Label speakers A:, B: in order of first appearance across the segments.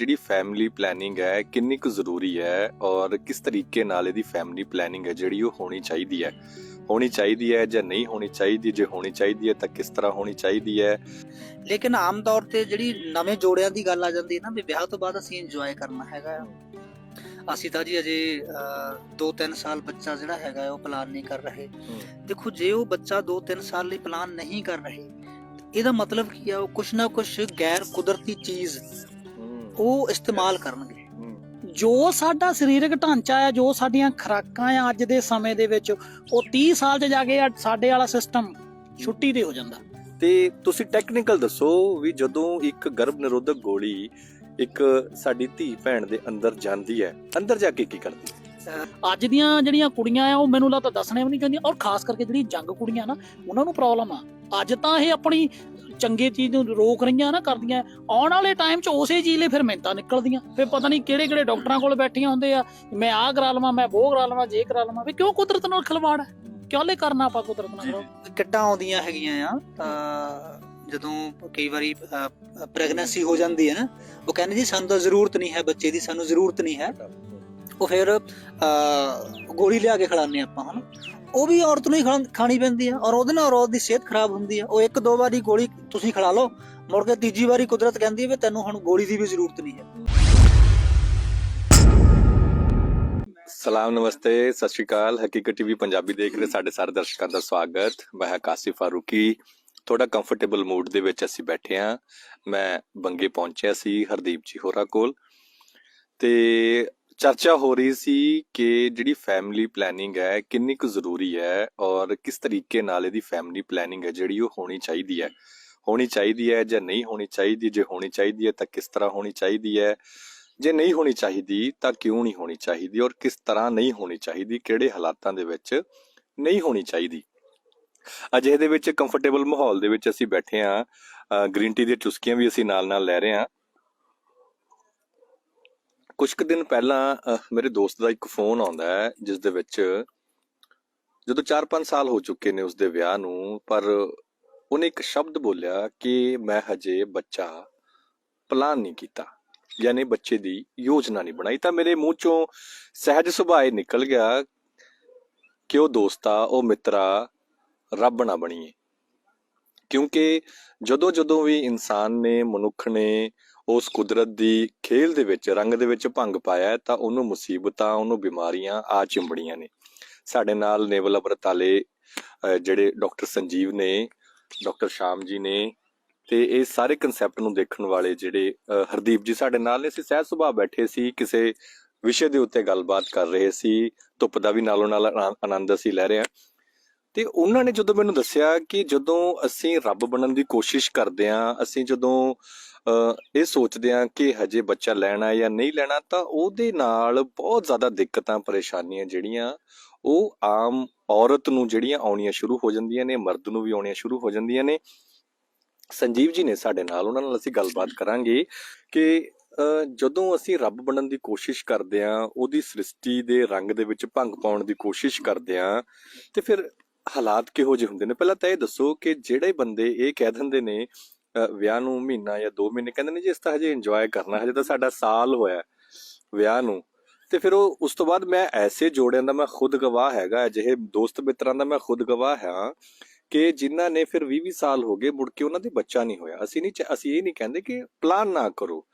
A: ਜਿਹੜੀ family planning ਹੈ ਕਿੰਨੀ ਕੁ ਜ਼ਰੂਰੀ ਹੈ ਔਰ ਕਿਸ ਤਰੀਕੇ ਨਾਲ ਇਹਦੀ ਫੈਮਿਲੀ ਪਲੈਨਿੰਗ ਹੈ ਜਿਹੜੀ ਉਹ ਹੋਣੀ ਚਾਹੀਦੀ ਹੈ ਜਾਂ ਨਹੀਂ ਹੋਣੀ ਚਾਹੀਦੀ, ਜੇ ਹੋਣੀ ਚਾਹੀਦੀ ਹੈ ਤਾਂ ਕਿਸ ਤਰ੍ਹਾਂ ਹੋਣੀ ਚਾਹੀਦੀ ਹੈ।
B: ਲੇਕਿਨ ਆਮ ਤੌਰ ਤੇ ਜਿਹੜੀ ਨਵੇਂ ਜੋੜਿਆਂ ਦੀ ਗੱਲ ਆ ਜਾਂਦੀ ਹੈ ਨਾ ਵੀ ਵਿਆਹ ਤੋਂ ਬਾਅਦ ਅਸੀਂ ਇੰਜੋਏ ਕਰਨਾ ਹੈਗਾ। ਅਸੀਂ ਤਾਂ ਜੀ ਅਜੇ 2-3 ਸਾਲ ਬੱਚਾ ਜਿਹੜਾ ਹੈਗਾ ਉਹ ਪਲਾਨ ਨਹੀਂ ਕਰ ਰਹੇ। ਦੇਖੋ, ਜੇ ਉਹ ਬੱਚਾ 2-3 ਸਾਲ ਲਈ ਪਲਾਨ ਨਹੀਂ ਕਰ ਰਹੇ, ਇਹਦਾ ਮਤਲਬ ਕੀ ਆ, ਉਹ ਕੁਛ ਨਾ ਕੁਛ ਗੈਰ ਕੁਦਰਤੀ ਚੀਜ਼ ਉਹ ਇਸਤੇਮਾਲ ਕਰਨਗੇ।
C: ਜੋ ਸਾਡਾ ਸਰੀਰਕ ਢਾਂਚਾ ਹੈ, ਜੋ ਸਾਡੀਆਂ ਖੁਰਾਕਾਂ ਆ ਅੱਜ ਦੇ ਸਮੇਂ ਦੇ ਵਿੱਚ, ਉਹ 30 ਸਾਲ 'ਚ ਜਾ ਕੇ ਸਾਡੇ ਵਾਲਾ ਸਿਸਟਮ ਛੁੱਟੀ ਤੇ ਹੋ ਜਾਂਦਾ।
A: ਤੇ ਤੁਸੀਂ ਟੈਕਨੀਕਲ ਦੱਸੋ ਵੀ ਜਦੋਂ ਇੱਕ ਗਰਭ ਨਿਰੋਧਕ ਗੋਲੀ ਇੱਕ ਸਾਡੀ ਧੀ ਭੈਣ ਦੇ ਅੰਦਰ ਜਾਂਦੀ ਹੈ, ਅੰਦਰ ਜਾ ਕੇ ਕੀ ਕਰਦੀ ਹੈ?
C: ਅੱਜ ਦੀਆਂ ਜਿਹੜੀਆਂ ਕੁੜੀਆਂ ਆ ਉਹ ਮੈਨੂੰ ਲੱਗਦਾ ਦੱਸਣੇ ਵੀ ਨਹੀਂ ਚਾਹੁੰਦੀਆਂ, ਔਰ ਖਾਸ ਕਰਕੇ ਜਿਹੜੀ ਜੰਗ ਕੁੜੀਆਂ ਨਾ ਉਹਨਾਂ ਨੂੰ ਪ੍ਰੋਬਲਮ ਆ। ਅੱਜ ਤਾਂ ਇਹ ਆਪਣੀ ਚੰਗੇ ਚੀਜ਼ ਨੂੰ ਰੋਕ ਰਹੀਆਂ ਨਾ ਕਰਦੀਆਂ, ਆਉਣ ਵਾਲੇ ਟਾਈਮ 'ਚ ਉਸੇ ਚੀਜ਼ ਲਈ ਫਿਰ ਮਿਹਨਤਾਂ ਨਿਕਲਦੀਆਂ। ਫਿਰ ਪਤਾ ਨਹੀਂ ਕਿਹੜੇ ਕਿਹੜੇ ਡਾਕਟਰਾਂ ਕੋਲ ਬੈਠੀਆਂ ਹੁੰਦੇ ਆ, ਮੈਂ ਆਹ ਕਰਾ ਲਵਾਂ, ਮੈਂ ਉਹ ਕਰਾ ਲਵਾਂ, ਜੇ ਕਰਾ ਲਵਾਂ। ਵੀ ਕਿਉਂ ਕੁਦਰਤ ਨਾਲ ਖਿਲਵਾੜ ਹੈ? ਕਿਉਂ ਲੈ ਕਰਨਾ ਆਪਾਂ ਕੁਦਰਤ ਨਾਲ?
B: ਕਿੱਟਾਂ ਆਉਂਦੀਆਂ ਹੈਗੀਆਂ ਆ ਤਾਂ ਜਦੋਂ ਕਈ ਵਾਰੀ ਪ੍ਰੈਗਨੈਂਸੀ ਹੋ ਜਾਂਦੀ ਹੈ ਨਾ, ਉਹ ਕਹਿੰਦੇ ਜੀ ਸਾਨੂੰ ਤਾਂ ਜ਼ਰੂਰਤ ਨਹੀਂ ਹੈ ਬੱਚੇ ਦੀ, ਸਾਨੂੰ ਜ਼ਰੂਰਤ ਨਹੀਂ ਹੈ। ਉਹ ਫਿਰ ਗੋਲੀ ਲਿਆ ਕੇ ਖਿਲਾਉਂਦੇ ਆਪਾਂ, ਹਨਾ। ਉਹ ਵੀ ਔਰਤ ਨੂੰ ਹੀ ਖਾਣੀ ਪੈਂਦੀ ਆ, ਔਰ ਉਹਦੇ ਨਾਲ ਔਰਤ ਦੀ ਸਿਹਤ ਖਰਾਬ ਹੁੰਦੀ ਆ। ਉਹ 1-2 ਵਾਰੀ ਗੋਲੀ ਤੁਸੀਂ ਖਿਲਾ ਲਓ, ਮੁੜ ਕੇ ਤੀਜੀ ਵਾਰੀ ਕੁਦਰਤ ਕਹਿੰਦੀ ਹੈ ਵੀ ਤੈਨੂੰ ਹੁਣ ਗੋਲੀ ਦੀ ਵੀ ਜ਼ਰੂਰਤ ਨਹੀਂ ਹੈ।
A: ਸਲਾਮ, ਨਮਸਤੇ, ਸਤਿ ਸ਼੍ਰੀ ਅਕਾਲ। ਹਕੀਕਤ ਟੀਵੀ ਪੰਜਾਬੀ ਦੇਖ ਰਹੇ ਸਾਡੇ ਸਾਰੇ ਦਰਸ਼ਕਾਂ ਦਾ ਸਵਾਗਤ। ਮੈਂ ਹਾਂ ਕਾਸਿਫ ਫਾਰੂਕੀ। ਥੋੜਾ ਕੰਫਰਟੇਬਲ ਮੂਡ ਦੇ ਵਿੱਚ ਅਸੀਂ ਬੈਠੇ ਹਾਂ। ਮੈਂ ਬੰਗੇ ਪਹੁੰਚਿਆ ਸੀ ਹਰਦੀਪ ਜੀ ਹੋਰਾਂ ਕੋਲ, ਤੇ ਚਰਚਾ ਹੋ ਰਹੀ ਸੀ ਕਿ ਜਿਹੜੀ ਫੈਮਿਲੀ ਪਲੈਨਿੰਗ ਹੈ ਕਿੰਨੀ ਕੁ ਜ਼ਰੂਰੀ ਹੈ ਔਰ ਕਿਸ ਤਰੀਕੇ ਨਾਲ ਇਹਦੀ ਫੈਮਿਲੀ ਪਲੈਨਿੰਗ ਹੈ ਜਿਹੜੀ ਉਹ ਹੋਣੀ ਚਾਹੀਦੀ ਹੈ ਜਾਂ ਨਹੀਂ ਹੋਣੀ ਚਾਹੀਦੀ, ਜੇ ਹੋਣੀ ਚਾਹੀਦੀ ਹੈ ਤਾਂ ਕਿਸ ਤਰ੍ਹਾਂ ਹੋਣੀ ਚਾਹੀਦੀ ਹੈ, ਜੇ ਨਹੀਂ ਹੋਣੀ ਚਾਹੀਦੀ ਤਾਂ ਕਿਉਂ ਨਹੀਂ ਹੋਣੀ ਚਾਹੀਦੀ, ਔਰ ਕਿਸ ਤਰ੍ਹਾਂ ਨਹੀਂ ਹੋਣੀ ਚਾਹੀਦੀ, ਕਿਹੜੇ ਹਾਲਾਤਾਂ ਦੇ ਵਿੱਚ ਨਹੀਂ ਹੋਣੀ ਚਾਹੀਦੀ। ਅਜਿਹੇ ਦੇ ਵਿੱਚ ਕੰਫਰਟੇਬਲ ਮਾਹੌਲ ਦੇ ਵਿੱਚ ਅਸੀਂ ਬੈਠੇ ਹਾਂ। ਗ੍ਰੀਨ ਟੀ ਦੀਆਂ ਚੁਸਕੀਆਂ ਵੀ ਅਸੀਂ ਨਾਲ ਨਾਲ ਲੈ ਰਹੇ ਹਾਂ। ਕੁਝ ਕੁ ਦਿਨ ਪਹਿਲਾਂ ਮੇਰੇ ਦੋਸਤ ਦਾ ਇੱਕ ਫੋਨ ਆਉਂਦਾ ਹੈ, ਜਿਸ ਦੇ ਵਿੱਚ ਜਦੋਂ 4-5 ਸਾਲ ਹੋ ਚੁੱਕੇ ਨੇ ਉਸਦੇ ਵਿਆਹ ਨੂੰ, ਪਰ ਉਹਨੇ ਇੱਕ ਸ਼ਬਦ ਬੋਲਿਆ ਕਿ ਮੈਂ ਹਜੇ ਬੱਚਾ ਪਲਾਨ ਨਹੀਂ ਕੀਤਾ, ਯਾਨੀ ਬੱਚੇ ਦੀ ਯੋਜਨਾ ਨਹੀਂ ਬਣਾਈ। ਤਾਂ ਮੇਰੇ ਮੂੰਹ ਚੋਂ ਸਹਿਜ ਸੁਭਾਅ ਨਿਕਲ ਗਿਆ ਕਿ ਉਹ ਦੋਸਤਾ, ਉਹ ਮਿੱਤਰਾ, ਰੱਬ ਨਾ ਬਣੀਏ। ਕਿਉਂਕਿ ਜਦੋਂ ਵੀ ਇਨਸਾਨ ਨੇ, ਮਨੁੱਖ ਨੇ ਉਸ ਕੁਦਰਤ ਦੀ ਖੇਲ ਦੇ ਵਿੱਚ, ਰੰਗ ਦੇ ਵਿੱਚ ਭੰਗ ਪਾਇਆ, ਤਾਂ ਉਹਨੂੰ ਮੁਸੀਬਤਾਂ, ਉਹਨੂੰ ਬਿਮਾਰੀਆਂ ਆ ਚਿੰਬੜੀਆਂ ਨੇ। ਸਾਡੇ ਨਾਲ ਨੇਵਲ ਅਮਰਤਾਲੇ ਜਿਹੜੇ ਡਾਕਟਰ ਸੰਜੀਵ ਨੇ, ਡਾਕਟਰ ਸ਼ਾਮ ਜੀ ਨੇ, ਤੇ ਇਹ ਸਾਰੇ ਕਨਸੈਪਟ ਨੂੰ ਦੇਖਣ ਵਾਲੇ ਜਿਹੜੇ ਹਰਦੀਪ ਜੀ ਸਾਡੇ ਨਾਲ ਨੇ। ਅਸੀਂ ਸਹਿਜ ਸੁਭਾਅ ਬੈਠੇ ਸੀ, ਕਿਸੇ ਵਿਸ਼ੇ ਦੇ ਉੱਤੇ ਗੱਲਬਾਤ ਕਰ ਰਹੇ ਸੀ, ਧੁੱਪ ਦਾ ਵੀ ਨਾਲੋਂ ਨਾਲ ਆਨੰਦ ਅਸੀਂ ਲੈ ਰਹੇ ਹਾਂ। ਤੇ ਉਹਨਾਂ ਨੇ ਜਦੋਂ ਮੈਨੂੰ ਦੱਸਿਆ ਕਿ ਜਦੋਂ ਅਸੀਂ ਰੱਬ ਬਣਨ ਦੀ ਕੋਸ਼ਿਸ਼ ਕਰਦੇ ਹਾਂ, ਅਸੀਂ ਜਦੋਂ ਇਹ ਸੋਚਦੇ ਹਾਂ ਕਿ ਹਜੇ ਬੱਚਾ ਲੈਣਾ ਜਾਂ ਨਹੀਂ ਲੈਣਾ, ਤਾਂ ਉਹਦੇ ਨਾਲ ਬਹੁਤ ਜ਼ਿਆਦਾ ਦਿੱਕਤਾਂ, ਪਰੇਸ਼ਾਨੀਆਂ ਜਿਹੜੀਆਂ ਉਹ ਆਮ ਔਰਤ ਨੂੰ ਜਿਹੜੀਆਂ ਆਉਣੀਆਂ ਸ਼ੁਰੂ ਹੋ ਜਾਂਦੀਆਂ ਨੇ, ਮਰਦ ਨੂੰ ਵੀ ਆਉਣੀਆਂ ਸ਼ੁਰੂ ਹੋ ਜਾਂਦੀਆਂ ਨੇ। ਸੰਜੀਵ ਜੀ ਨੇ ਸਾਡੇ ਨਾਲ, ਉਹਨਾਂ ਨਾਲ ਅਸੀਂ ਗੱਲਬਾਤ ਕਰਾਂਗੇ ਕਿ ਜਦੋਂ ਅਸੀਂ ਰੱਬ ਬਣਨ ਦੀ ਕੋਸ਼ਿਸ਼ ਕਰਦੇ ਹਾਂ, ਉਹਦੀ ਸ੍ਰਿਸ਼ਟੀ ਦੇ ਰੰਗ ਦੇ ਵਿੱਚ ਭੰਗ ਪਾਉਣ ਦੀ ਕੋਸ਼ਿਸ਼ ਕਰਦੇ ਹਾਂ, ਤੇ ਫਿਰ ਹਾਲਾਤ ਕਿਹੋ ਜਿਹੇ ਹੁੰਦੇ ਨੇ। ਪਹਿਲਾਂ ਤਾਂ ਇਹ ਦੱਸੋ ਕਿ ਜਿਹੜੇ ਬੰਦੇ ਇਹ ਕਹਿ ਦਿੰਦੇ ਨੇ ਵਿਆਹ ਨੂੰ ਮਹੀਨਾ ਜਾਂ 2 ਮਹੀਨੇ, ਕਹਿੰਦੇ ਨੇ ਜੀ ਇਸ ਤਾਂ ਹਜੇ ਇੰਜੋਏ ਕਰਨਾ, ਹਜੇ ਤਾਂ ਸਾਡਾ ਸਾਲ ਹੋਇਆ ਵਿਆਹ ਨੂੰ, ਤੇ ਫਿਰ ਉਹ ਉਸ ਤੋਂ ਬਾਅਦ ਮੈਂ ਐਸੇ ਜੋੜਿਆਂ ਦਾ ਮੈਂ ਖੁਦ ਗਵਾਹ ਹੈਗਾ, ਅਜਿਹੇ ਦੋਸਤ ਮਿੱਤਰਾਂ ਦਾ ਮੈਂ ਖੁਦ ਗਵਾਹ ਹਾਂ ਕਿ ਜਿਨ੍ਹਾਂ ਨੇ ਫਿਰ 20 ਸਾਲ ਹੋ ਗਏ, ਮੁੜ ਕੇ ਉਹਨਾਂ ਦੇ ਬੱਚਾ ਨਹੀਂ ਹੋਇਆ। ਅਸੀਂ ਇਹ ਨਹੀਂ ਕਹਿੰਦੇ ਕਿ ਪਲਾਨ ਨਾ ਕਰੋ,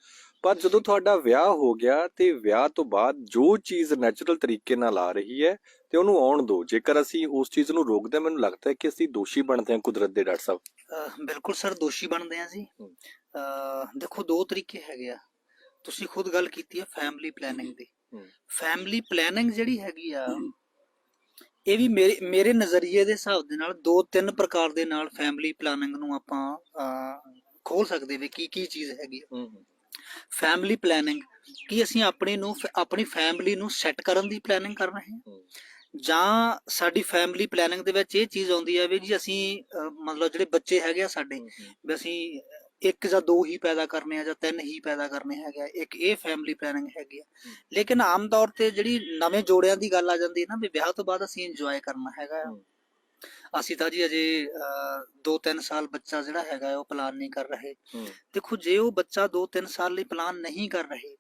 A: ਪਰ ਜਦੋਂ ਤੁਹਾਡਾ ਵਿਆਹ ਹੋ ਗਿਆ ਤੇ ਵਿਆਹ ਤੋਂ ਬਾਅਦ ਜੋ ਚੀਜ਼ ਨੈਚੁਰਲ ਤਰੀਕੇ ਨਾਲ ਆ ਰਹੀ ਹੈ ਤੇ ਉਹਨੂੰ ਆਉਣ ਦਿਓ। ਜੇਕਰ ਅਸੀਂ ਉਸ ਚੀਜ਼ ਨੂੰ ਰੋਕਦੇ, ਮੈਨੂੰ ਲੱਗਦਾ ਹੈ ਕਿ ਅਸੀਂ ਦੋਸ਼ੀ ਬਣਦੇ ਹਾਂ ਕੁਦਰਤ ਦੇ। ਡਾਕਟਰ ਸਾਹਿਬ,
B: ਬਿਲਕੁਲ ਸਰ, ਦੋਸ਼ੀ ਬਣਦੇ ਆ ਜੀ। ਦੇਖੋ, 2 ਤਰੀਕੇ ਹੈਗੇ ਆ। ਤੁਸੀਂ ਖੁਦ ਗੱਲ ਕੀਤੀ ਆ ਫੈਮਿਲੀ ਪਲੈਨਿੰਗ ਦੀ। ਫੈਮਿਲੀ ਪਲੈਨਿੰਗ ਜਿਹੜੀ ਹੈਗੀ ਆ, ਇਹ ਵੀ ਮੇਰੇ ਨਜ਼ਰੀਏ ਦੇ ਹਿਸਾਬ ਦੇ ਨਾਲ 2-3 ਪ੍ਰਕਾਰ ਦੇ ਨਾਲ ਫੈਮਿਲੀ ਪਲਾਨਿੰਗ ਨੂੰ ਆਪਾਂ ਖੋਲ ਸਕਦੇ ਵੀ ਕੀ ਚੀਜ਼ ਹੈਗੀ ਆ। ਫੈਮਿਲੀ ਪਲੈਨਿੰਗ ਕੀ ਅਸੀਂ ਆਪਣੀ ਫੈਮਿਲੀ ਨੂੰ ਸੈੱਟ ਕਰਨ ਦੀ ਪਲੈਨਿੰਗ ਕਰ ਰਹੇ ਹਾਂ, ਜਾਂ ਸਾਡੀ ਫੈਮਿਲੀ ਪਲੈਨਿੰਗ ਦੇ ਵਿੱਚ ਇਹ ਚੀਜ਼ ਆਉਂਦੀ ਹੈ ਵੀ ਜੀ ਅਸੀਂ ਮਤਲਬ ਜਿਹੜੇ ਬੱਚੇ ਹੈਗੇ ਆ ਸਾਡੇ, ਵੀ ਅਸੀਂ 1 ਜਾਂ 2 ਹੀ ਪੈਦਾ ਕਰਨੇ ਆ ਜਾਂ 3 ਹੀ ਪੈਦਾ ਕਰਨੇ ਹੈਗੇ ਆ। ਇੱਕ ਇਹ ਫੈਮਿਲੀ ਪਲੈਨਿੰਗ ਹੈਗੀ ਆ। ਲੇਕਿਨ ਆਮ ਤੌਰ ਤੇ ਜਿਹੜੀ ਨਵੇਂ ਜੋੜਿਆਂ ਦੀ ਗੱਲ ਆ ਜਾਂਦੀ ਹੈ ਨਾ, ਵੀ ਵਿਆਹ ਤੋਂ ਬਾਅਦ ਅਸੀਂ ਇੰਜੋਏ ਕਰਨਾ ਹੈਗਾ। ਅਸੀਂ ਤਾਂ ਜੀ ਅਜੇ 2-3 ਸਾਲ ਬੱਚਾ ਜਿਹੜਾ ਹੈਗਾ ਉਹ ਪਲਾਨ ਨਹੀਂ ਕਰ ਰਹੇ। ਦੇਖੋ ਜੇ ਉਹ ਬੱਚਾ 2-3 ਸਾਲ ਲਈ ਪਲਾਨ ਨਹੀਂ ਕਰ ਰਹੇ,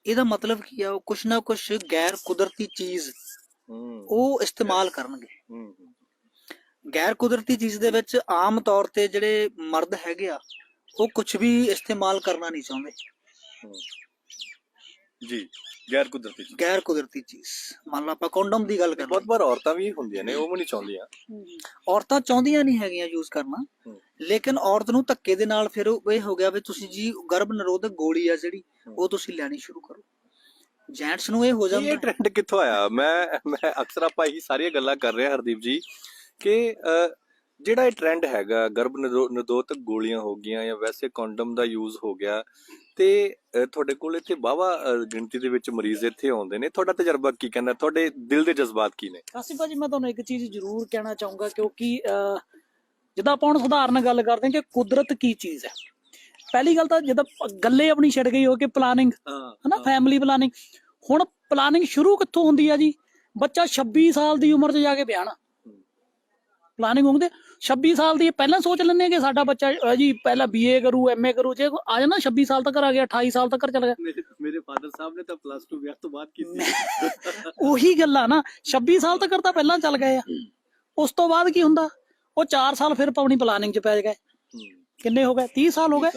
B: ਇਹਦਾ ਮਤਲਬ ਕੀ ਆ, ਉਹ ਕੁਛ ਨਾ ਕੁਛ ਗੈਰ ਕੁਦਰਤੀ ਚੀਜ਼ ਉਹ ਇਸਤੇਮਾਲ ਕਰਨਗੇ। ਗੈਰ ਕੁਦਰਤੀ ਚੀਜ਼ ਦੇ ਵਿੱਚ ਆਮ ਤੌਰ ਤੇ ਜਿਹੜੇ ਮਰਦ ਹੈਗੇ ਆ ਉਹ ਕੁਝ ਵੀ ਇਸਤੇਮਾਲ ਕਰਨਾ ਨਹੀਂ ਚਾਹੁੰਦੇ
A: ਜੀ। ਗੈਰ ਕੁਦਰਤੀ
B: ਚੀਜ਼, ਮੰਨ ਲਓ ਆਪਾਂ ਕੰਡੋਮ ਦੀ ਗੱਲ
A: ਬਹੁਤ
B: ਕਰਦੇ,
A: ਵਾਰ ਔਰਤਾਂ ਵੀ ਹੁੰਦੀਆਂ ਨੇ, ਉਹ ਵੀ ਨਹੀਂ ਚਾਹੁੰਦੀਆਂ।
B: ਔਰਤਾਂ ਚਾਹੁੰਦੀਆਂ ਨਹੀਂ ਹੈਗੀਆਂ ਯੂਜ਼ ਕਰਨਾ, ਲੇਕਿਨ ਔਰਤ ਨੂੰ ਧੱਕੇ ਦੇ ਨਾਲ ਫਿਰ ਇਹ ਹੋ ਗਿਆ ਵੀ ਤੁਸੀਂ ਜੀ ਗਰਭ ਨਿਰੋਧਕ ਗੋਲੀ ਆ ਜਿਹੜੀ ਉਹ ਤੁਸੀਂ ਲੈਣੀ ਸ਼ੁਰੂ ਕਰੋ। ਜੈਂਟਸ ਨੂੰ ਇਹ ਹੋ
A: ਇਹ
B: ਜਾਂਦਾ।
A: ਟ੍ਰੈਂਡ ਕਿੱਥੋਂ ਆਇਆ? ਮੈਂ ਅਕਸਰ ਆਪਾਂ ਇਹੀ ਸਾਰੀਆਂ ਗੱਲਾਂ ਕਰ ਰਹੇ ਹਾਂ ਹਰਦੀਪ ਜੀ ਕਿ ਜਿਹੜਾ ਇਹ ਟ੍ਰੈਂਡ ਹੈਗਾ ਗਰਭ ਨਿਰੋਧਕ ਗੋਲੀਆਂ ਹੋ ਗਈਆਂ ਜਾਂ ਵੈਸੇ ਕੰਡੋਮ ਦਾ ਯੂਜ਼ ਹੋ ਗਿਆ, ਤੇ ਤੁਹਾਡੇ ਕੋਲ ਇੱਥੇ ਵਾਹਵਾ ਗਿਣਤੀ ਦੇ ਵਿੱਚ ਮਰੀਜ਼ ਇੱਥੇ ਆਉਂਦੇ ਨੇ। ਤੁਹਾਡਾ ਤਜਰਬਾ ਕੀ ਕਹਿੰਦਾ? ਤੁਹਾਡੇ ਦਿਲ ਦੇ ਜਜ਼ਬਾਤ ਕੀ ਨੇ?
C: ਕਾਸਿਮ ਭਾਜੀ, ਮੈਂ ਤੁਹਾਨੂੰ ਇੱਕ ਚੀਜ਼ ਜ਼ਰੂਰ ਕਹਿਣਾ ਚਾਹੂੰਗਾ, ਕਿਉਂਕਿ ਜਿੱਦਾਂ ਆਪਾਂ ਹੁਣ ਸਧਾਰਨ ਗੱਲ ਕਰਦੇ ਹਾਂ ਕਿ ਕੁਦਰਤ ਕੀ ਚੀਜ਼ ਹੈ। ਪਹਿਲੀ ਗੱਲ ਤਾਂ ਜਿੱਦਾਂ ਗੱਲੇ ਆਪਣੀ ਛਿੜ ਗਈ ਹੋ ਕਿ ਪਲਾਨਿੰਗ, ਹਨਾ, ਫੈਮਿਲੀ ਪਲਾਨਿੰਗ। ਹੁਣ ਪਲਾਨਿੰਗ ਸ਼ੁਰੂ ਕਿੱਥੋਂ ਹੁੰਦੀ ਆ ਜੀ? ਬੱਚਾ 26 ਸਾਲ ਦੀ ਉਮਰ 'ਚ ਜਾ ਕੇ ਵਿਆਹਣਾ, ਪਲਾਨਿੰਗ ਹੁੰਦੀ 26 ਸਾਲ ਦੀ। ਪਹਿਲਾਂ ਸੋਚ ਲੈਂਦੇ ਕਿ ਸਾਡਾ ਬੱਚਾ ਜੀ ਪਹਿਲਾਂ BA ਕਰੂ, MA ਕਰੂ, ਜੇ ਆ ਜਾਣਾ 26 ਸਾਲ ਤੱਕ ਆ ਗਿਆ, 28 ਸਾਲ ਤੱਕ ਚਲਾ ਗਿਆ।
A: ਮੇਰੇ ਫਾਦਰ ਸਾਹਿਬ ਨੇ ਤਾਂ +2 ਵਿਆਹ ਤੋਂ ਬਾਅਦ ਕੀਤੀ।
C: ਉਹੀ ਗੱਲ ਆ ਨਾ, 26 ਸਾਲ ਤੱਕ ਤਾਂ ਪਹਿਲਾਂ ਚੱਲ ਗਏ ਆ। ਉਸ ਤੋਂ ਬਾਅਦ ਕੀ ਹੁੰਦਾ? ਉਹ 4 ਸਾਲ ਫਿਰ ਆਪਣੀ ਪਲਾਨਿੰਗ 'ਚ ਪੈ ਗਏ। ਕਿੰਨੇ ਹੋ ਗਏ? 30 ਸਾਲ ਹੋ ਗਏ।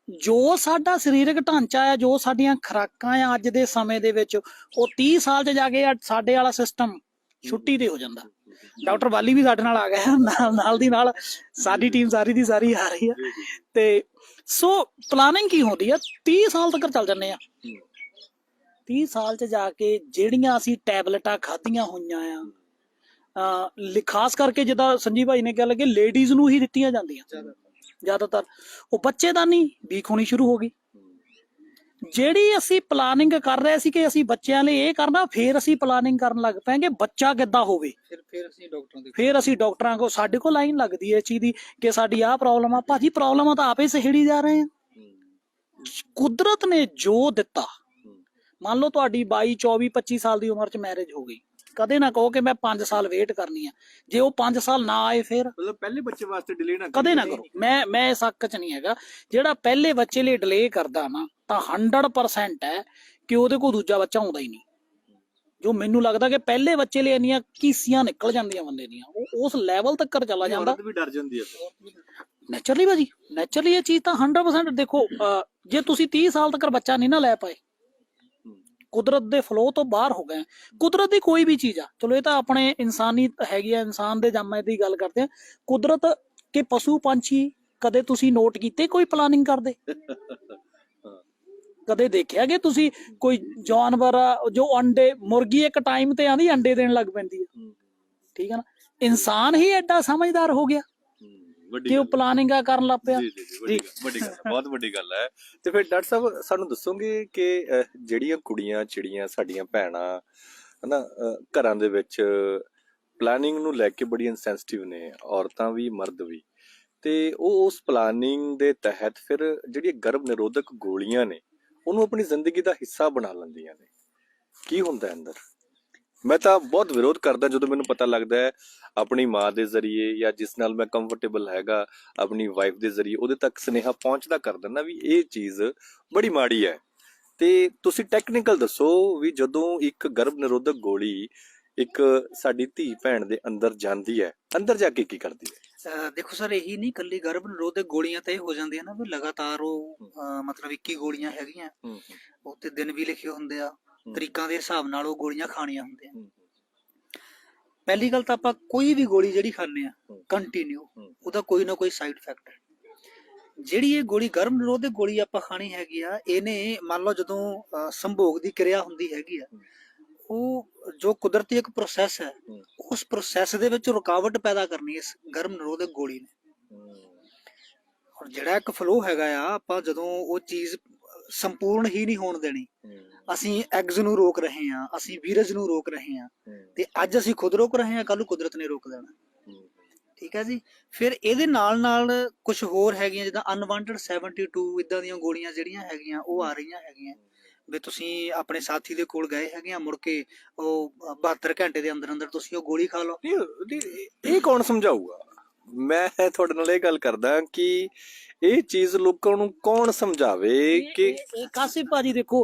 C: ਜੋ ਸਾਡਾ ਸਰੀਰਕ ਢਾਂਚਾ ਆ, ਜੋ ਸਾਡੀਆਂ ਖੁਰਾਕਾਂ ਆ ਅੱਜ ਦੇ ਸਮੇਂ ਦੇ ਵਿੱਚ, ਉਹ 30 ਸਾਲ 'ਚ ਜਾ ਕੇ ਸਾਡੇ ਵਾਲਾ ਸਿਸਟਮ ਛੁੱਟੀ ਤੇ ਹੋ ਜਾਂਦਾ। ਡਾਕਟਰ ਵਾਲੀ ਵੀ ਸਾਡੇ ਨਾਲ ਆ ਗਿਆ, ਨਾਲ ਦੀ ਨਾਲ ਸਾਡੀ ਟੀਮ ਸਾਰੀ ਦੀ ਸਾਰੀ ਆ ਰਹੀ ਆ। ਤੇ ਸੋ ਪਲਾਨਿੰਗ ਕੀ ਹੁੰਦੀ ਆ? 30 ਸਾਲ ਤੱਕ ਚੱਲ ਜਾਂਦੇ ਆ। 30 ਸਾਲ 'ਚ ਜਾ ਕੇ ਜਿਹੜੀਆਂ ਅਸੀਂ ਟੈਬਲੇਟਾਂ ਖਾਧੀਆਂ ਹੋਈਆਂ ਆ, ਖਾਸ ਕਰਕੇ ਜਿੱਦਾਂ ਸੰਜੀਵ ਭਾਈ ਨੇ ਗੱਲ ਕਿ ਲੇਡੀਜ਼ ਨੂੰ ਹੀ ਦਿੱਤੀਆਂ ਜਾਂਦੀਆਂ ਜ਼ਿਆਦਾਤਰ, ਉਹ ਬੱਚੇਦਾਨੀ ਵੀਕ ਹੋਣੀ ਸ਼ੁਰੂ ਹੋ ਗਈ। ਜਿਹੜੀ ਅਸੀਂ ਪਲਾਨਿੰਗ ਕਰ ਰਹੇ ਸੀ ਕਿ ਅਸੀਂ ਬੱਚਿਆਂ ਲਈ ਇਹ ਕਰਨਾ, ਫਿਰ ਅਸੀਂ ਪਲਾਨਿੰਗ ਕਰਨ ਲੱਗ ਪਏਗੇ ਬੱਚਾ ਕਿੱਦਾਂ ਹੋਵੇ। ਫਿਰ ਅਸੀਂ ਡਾਕਟਰਾਂ ਕੋਲ, ਸਾਡੇ ਕੋਲ ਲਾਈਨ ਲੱਗਦੀ ਹੈ ਇਸ ਚੀਜ਼ ਦੀ ਕਿ ਸਾਡੀ ਆਹ ਪ੍ਰੋਬਲਮ ਆ। ਭਾਜੀ ਪ੍ਰੋਬਲਮਾਂ ਤਾਂ ਆਪੇ ਸਹਿੜੀ ਜਾ ਰਹੇ ਆ। ਕੁਦਰਤ ਨੇ ਜੋ ਦਿੱਤਾ, ਮੰਨ ਲਓ ਤੁਹਾਡੀ 22, 24, 25 ਸਾਲ ਦੀ ਉਮਰ 'ਚ ਮੈਰਿਜ ਹੋ ਗਈ, ਕਦੇ ਨਾ ਕਹੋ ਕਿ ਮੈਂ 5 ਸਾਲ ਵੇਟ ਕਰਨੀ ਆ। ਜੇ ਉਹ 5 ਸਾਲ ਨਾ ਆਏ ਫਿਰ
A: ਮਤਲਬ ਪਹਿਲੇ ਬੱਚੇ ਵਾਸਤੇ ਡਿਲੇ ਨਾ
C: ਕਦੇ ਨਾ ਕਰੋ। ਮੈਂ ਇਸ ਹੱਕ 'ਚ ਨਹੀਂ ਹੈਗਾ। ਜਿਹੜਾ ਪਹਿਲੇ ਬੱਚੇ ਲਈ ਡਿਲੇ ਕਰਦਾ ਨਾ, ਤਾਂ 100% ਹੈ ਕਿ ਉਹਦੇ ਕੋਲ ਦੂਜਾ ਬੱਚਾ ਆਉਂਦਾ ਹੀ ਨਹੀਂ। ਜੋ ਮੈਨੂੰ ਲੱਗਦਾ ਕਿ ਪਹਿਲੇ ਬੱਚੇ ਲਈ ਇੰਨੀਆਂ ਕੀਸੀਆਂ ਨਿਕਲ ਜਾਂਦੀਆਂ ਬੰਦੇ ਦੀਆਂ, ਉਹ ਉਸ ਲੈਵਲ ਤੱਕ ਚਲਾ ਜਾਂਦਾ।
A: ਔਰਤ ਵੀ ਡਰ ਜਾਂਦੀ ਹੈ
C: ਨੈਚੁਰਲੀ ਭਾਜੀ, ਨੈਚੁਰਲੀ ਇਹ ਚੀਜ਼ ਤਾਂ 100%। ਦੇਖੋ ਜੇ ਤੁਸੀਂ 30 ਸਾਲ ਤੱਕ ਬੱਚਾ ਨਹੀਂ ਨਾ ਲੈ ਪਾਏ, ਕੁਦਰਤ ਦੇ ਫਲੋ ਤੋਂ ਬਾਹਰ ਹੋ ਗਏ। ਕੁਦਰਤ ਦੀ ਕੋਈ ਵੀ ਚੀਜ਼ ਆ, ਚਲੋ ਇਹ ਤਾਂ ਆਪਣੇ ਇਨਸਾਨੀ ਹੈਗੀ ਆ, ਇਨਸਾਨ ਦੇ ਜਾਮੇ ਦੀ ਗੱਲ ਕਰਦੇ ਆ। ਕੁਦਰਤ ਕੇ ਪਸ਼ੂ ਪੰਛੀ ਕਦੇ ਤੁਸੀਂ ਨੋਟ ਕੀਤੇ ਕੋਈ ਪਲਾਨਿੰਗ ਕਰਦੇ? ਕਦੇ ਦੇਖਿਆ ਕਿ ਤੁਸੀਂ ਕੋਈ ਜਾਨਵਰ ਜੋ ਅੰਡੇ, ਮੁਰਗੀ ਇੱਕ ਟਾਈਮ ਤੇ ਆਂਦੀ ਅੰਡੇ ਦੇਣ ਲੱਗ ਪੈਂਦੀ ਹੈ, ਠੀਕ ਹੈ ਨਾ? ਇਨਸਾਨ ਹੀ ਐਡਾ ਸਮਝਦਾਰ ਹੋ ਗਿਆ ਕਿ ਉਹ ਪਲਾਨਿੰਗਾਂ ਕਰਨ ਲੱਗ ਪਿਆ।
A: ਜੀ, ਵੱਡੀ ਗੱਲ, ਬਹੁਤ ਵੱਡੀ ਗੱਲ ਹੈ। ਤੇ ਫਿਰ ਡਾਕਟਰ ਸਾਹਿਬ ਸਾਨੂੰ ਦੱਸੋਗੇ ਕਿ ਜਿਹੜੀਆਂ ਕੁੜੀਆਂ ਚਿੜੀਆਂ ਸਾਡੀਆਂ ਭੈਣਾਂ ਹਨਾ, ਘਰਾਂ ਦੇ ਵਿੱਚ ਪਲਾਨਿੰਗ ਨੂੰ ਲੈ ਕੇ ਬੜੀਆਂ ਸੈਂਸਿਟਿਵ ਨੇ, ਔਰਤਾਂ ਵੀ ਮਰਦ ਵੀ, ਤੇ ਉਹ ਉਸ ਪਲਾਨਿੰਗ ਦੇ ਤਹਿਤ ਫਿਰ ਜਿਹੜੀਆਂ ਗਰਭ ਨਿਰੋਧਕ ਗੋਲੀਆਂ ਨੇ ਉਹਨੂੰ ਆਪਣੀ ਜ਼ਿੰਦਗੀ ਦਾ ਹਿੱਸਾ ਬਣਾ ਲੈਂਦੀਆਂ ਨੇ। ਕੀ ਹੁੰਦਾ ਅੰਦਰ? ਮੈਂ ਤਾਂ ਬਹੁਤ ਵਿਰੋਧ ਕਰਦਾ ਜਦੋਂ ਮੈਨੂੰ ਪਤਾ ਲੱਗਦਾ ਹੈ ਆਪਣੀ ਮਾਂ ਦੇ ਜ਼ਰੀਏ ਜਾਂ ਜਿਸ ਨਾਲ ਮੈਂ ਕੰਫਰਟੇਬਲ ਹੈਗਾ ਆਪਣੀ ਵਾਈਫ ਦੇ ਜ਼ਰੀਏ ਉਹਦੇ ਤੱਕ ਸੁਨੇਹਾ ਪਹੁੰਚਦਾ ਕਰ ਦਿੰਦਾ ਵੀ ਇਹ ਚੀਜ਼ ਬੜੀ ਮਾੜੀ ਹੈ। ਤੇ ਤੁਸੀਂ ਟੈਕਨੀਕਲ ਦੱਸੋ ਵੀ ਜਦੋਂ ਇੱਕ ਗਰਭ ਨਿਰੋਧਕ ਗੋਲੀ ਇੱਕ ਸਾਡੀ ਧੀ ਭੈਣ ਦੇ ਅੰਦਰ ਜਾਂਦੀ ਹੈ, ਅੰਦਰ ਜਾ ਕੇ ਕੀ ਕਰਦੀ ਹੈ?
B: ਦੇਖੋ ਸਰ, ਇਹੀ ਨਹੀਂ ਕੱਲੀ ਗਰਭ ਨਿਰੋਧਕ ਗੋਲੀਆਂ ਤਾਂ ਇਹ ਹੋ ਜਾਂਦੀਆਂ ਨਾ ਵੀ ਲਗਾਤਾਰ ਉਹ ਮਤਲਬ 21 ਗੋਲੀਆਂ ਹੈਗੀਆਂ, ਉੱਤੇ ਦਿਨ ਵੀ ਲਿਖੇ ਹੁੰਦੇ ਆ, ਤਰੀਕਾਂ ਦੇ ਹਿਸਾਬ ਨਾਲ ਉਹ ਗੋਲੀਆਂ ਖਾਣੀਆਂ ਹੁੰਦੀਆਂ। ਪਹਿਲੀ ਗੱਲ ਤਾਂ ਆਪਾਂ ਕੋਈ ਵੀ ਗੋਲੀ ਜਿਹੜੀ ਖਾਂਦੇ ਆ ਕੰਟੀਨਿਊ, ਉਹਦਾ ਕੋਈ ਨਾ ਕੋਈ ਸਾਈਡ ਇਫੈਕਟ ਹੈ। ਜਿਹੜੀ ਇਹ ਗੋਲੀ ਗਰਭ ਨਿਰੋਧਕ ਗੋਲੀ ਆਪਾਂ ਖਾਣੀ ਹੈਗੀ ਆ, ਇਹਨੇ ਮੰਨ ਲਓ ਜਦੋਂ ਸੰਭੋਗ ਦੀ ਕਿਰਿਆ ਹੁੰਦੀ ਹੈਗੀ ਆ, ਉਹ ਜੋ ਕੁਦਰਤੀ ਇੱਕ ਪ੍ਰੋਸੈਸ ਹੈ, ਉਸ ਪ੍ਰੋਸੈਸ ਦੇ ਵਿੱਚ ਰੁਕਾਵਟ ਪੈਦਾ ਕਰਨੀ ਇਸ ਗਰਭ ਨਿਰੋਧਕ ਗੋਲੀ ਨੇ। ਔਰ ਜਿਹੜਾ ਇੱਕ ਫਲੋ ਹੈਗਾ ਆ, ਆਪਾਂ ਜਦੋਂ ਉਹ ਚੀਜ਼ ਸੰਪੂਰਨ ਹੀ ਨਹੀਂ ਹੋਣ ਦੇਣੀ, ਅਸੀਂ ਐਗਜ਼ ਨੂੰ ਰੋਕ ਰਹੇ ਹਾਂ, ਅਸੀਂ ਵੀਰਜ ਨੂੰ ਰੋਕ ਰਹੇ ਹਾਂ, ਤੇ ਅੱਜ ਅਸੀਂ ਖੁਦ ਰੋਕ ਰਹੇ ਹਾਂ, ਕੱਲ ਨੂੰ ਕੁਦਰਤ ਨੇ ਰੋਕ ਦੇਣਾ। ਠੀਕ ਹੈ ਜੀ। ਫਿਰ ਇਹਦੇ ਨਾਲ ਨਾਲ ਕੁਝ ਹੋਰ ਹੈਗੀਆਂ ਜਿੱਦਾਂ ਅਨਵਾਂਟਡ 72 ਇਦਾਂ ਦੀਆਂ ਗੋਲੀਆਂ ਜਿਹੜੀਆਂ ਹੈਗੀਆਂ ਉਹ ਆ ਰਹੀਆਂ ਹੈਗੀਆਂ ਵੀ ਤੁਸੀਂ ਆਪਣੇ ਸਾਥੀ ਦੇ ਕੋਲ ਗਏ ਹੈਗੇ ਆ, ਮੁੜ ਕੇ ਉਹ 72 ਘੰਟੇ ਦੇ ਅੰਦਰ ਅੰਦਰ ਤੁਸੀਂ ਉਹ ਗੋਲੀ ਖਾ ਲਓ।
A: ਇਹ ਕੌਣ ਸਮਝਾਊਗਾ? ਮੈਂ ਤੁਹਾਡੇ ਨਾਲ ਇਹ ਗੱਲ ਕਰਦਾ ਕਿ ਇਹ ਚੀਜ਼ ਲੋਕਾਂ ਨੂੰ ਕੌਣ ਸਮਝਾਵੇ ਕਿ
C: ਕਾਸਿਫ ਭਾਜੀ ਦੇਖੋ,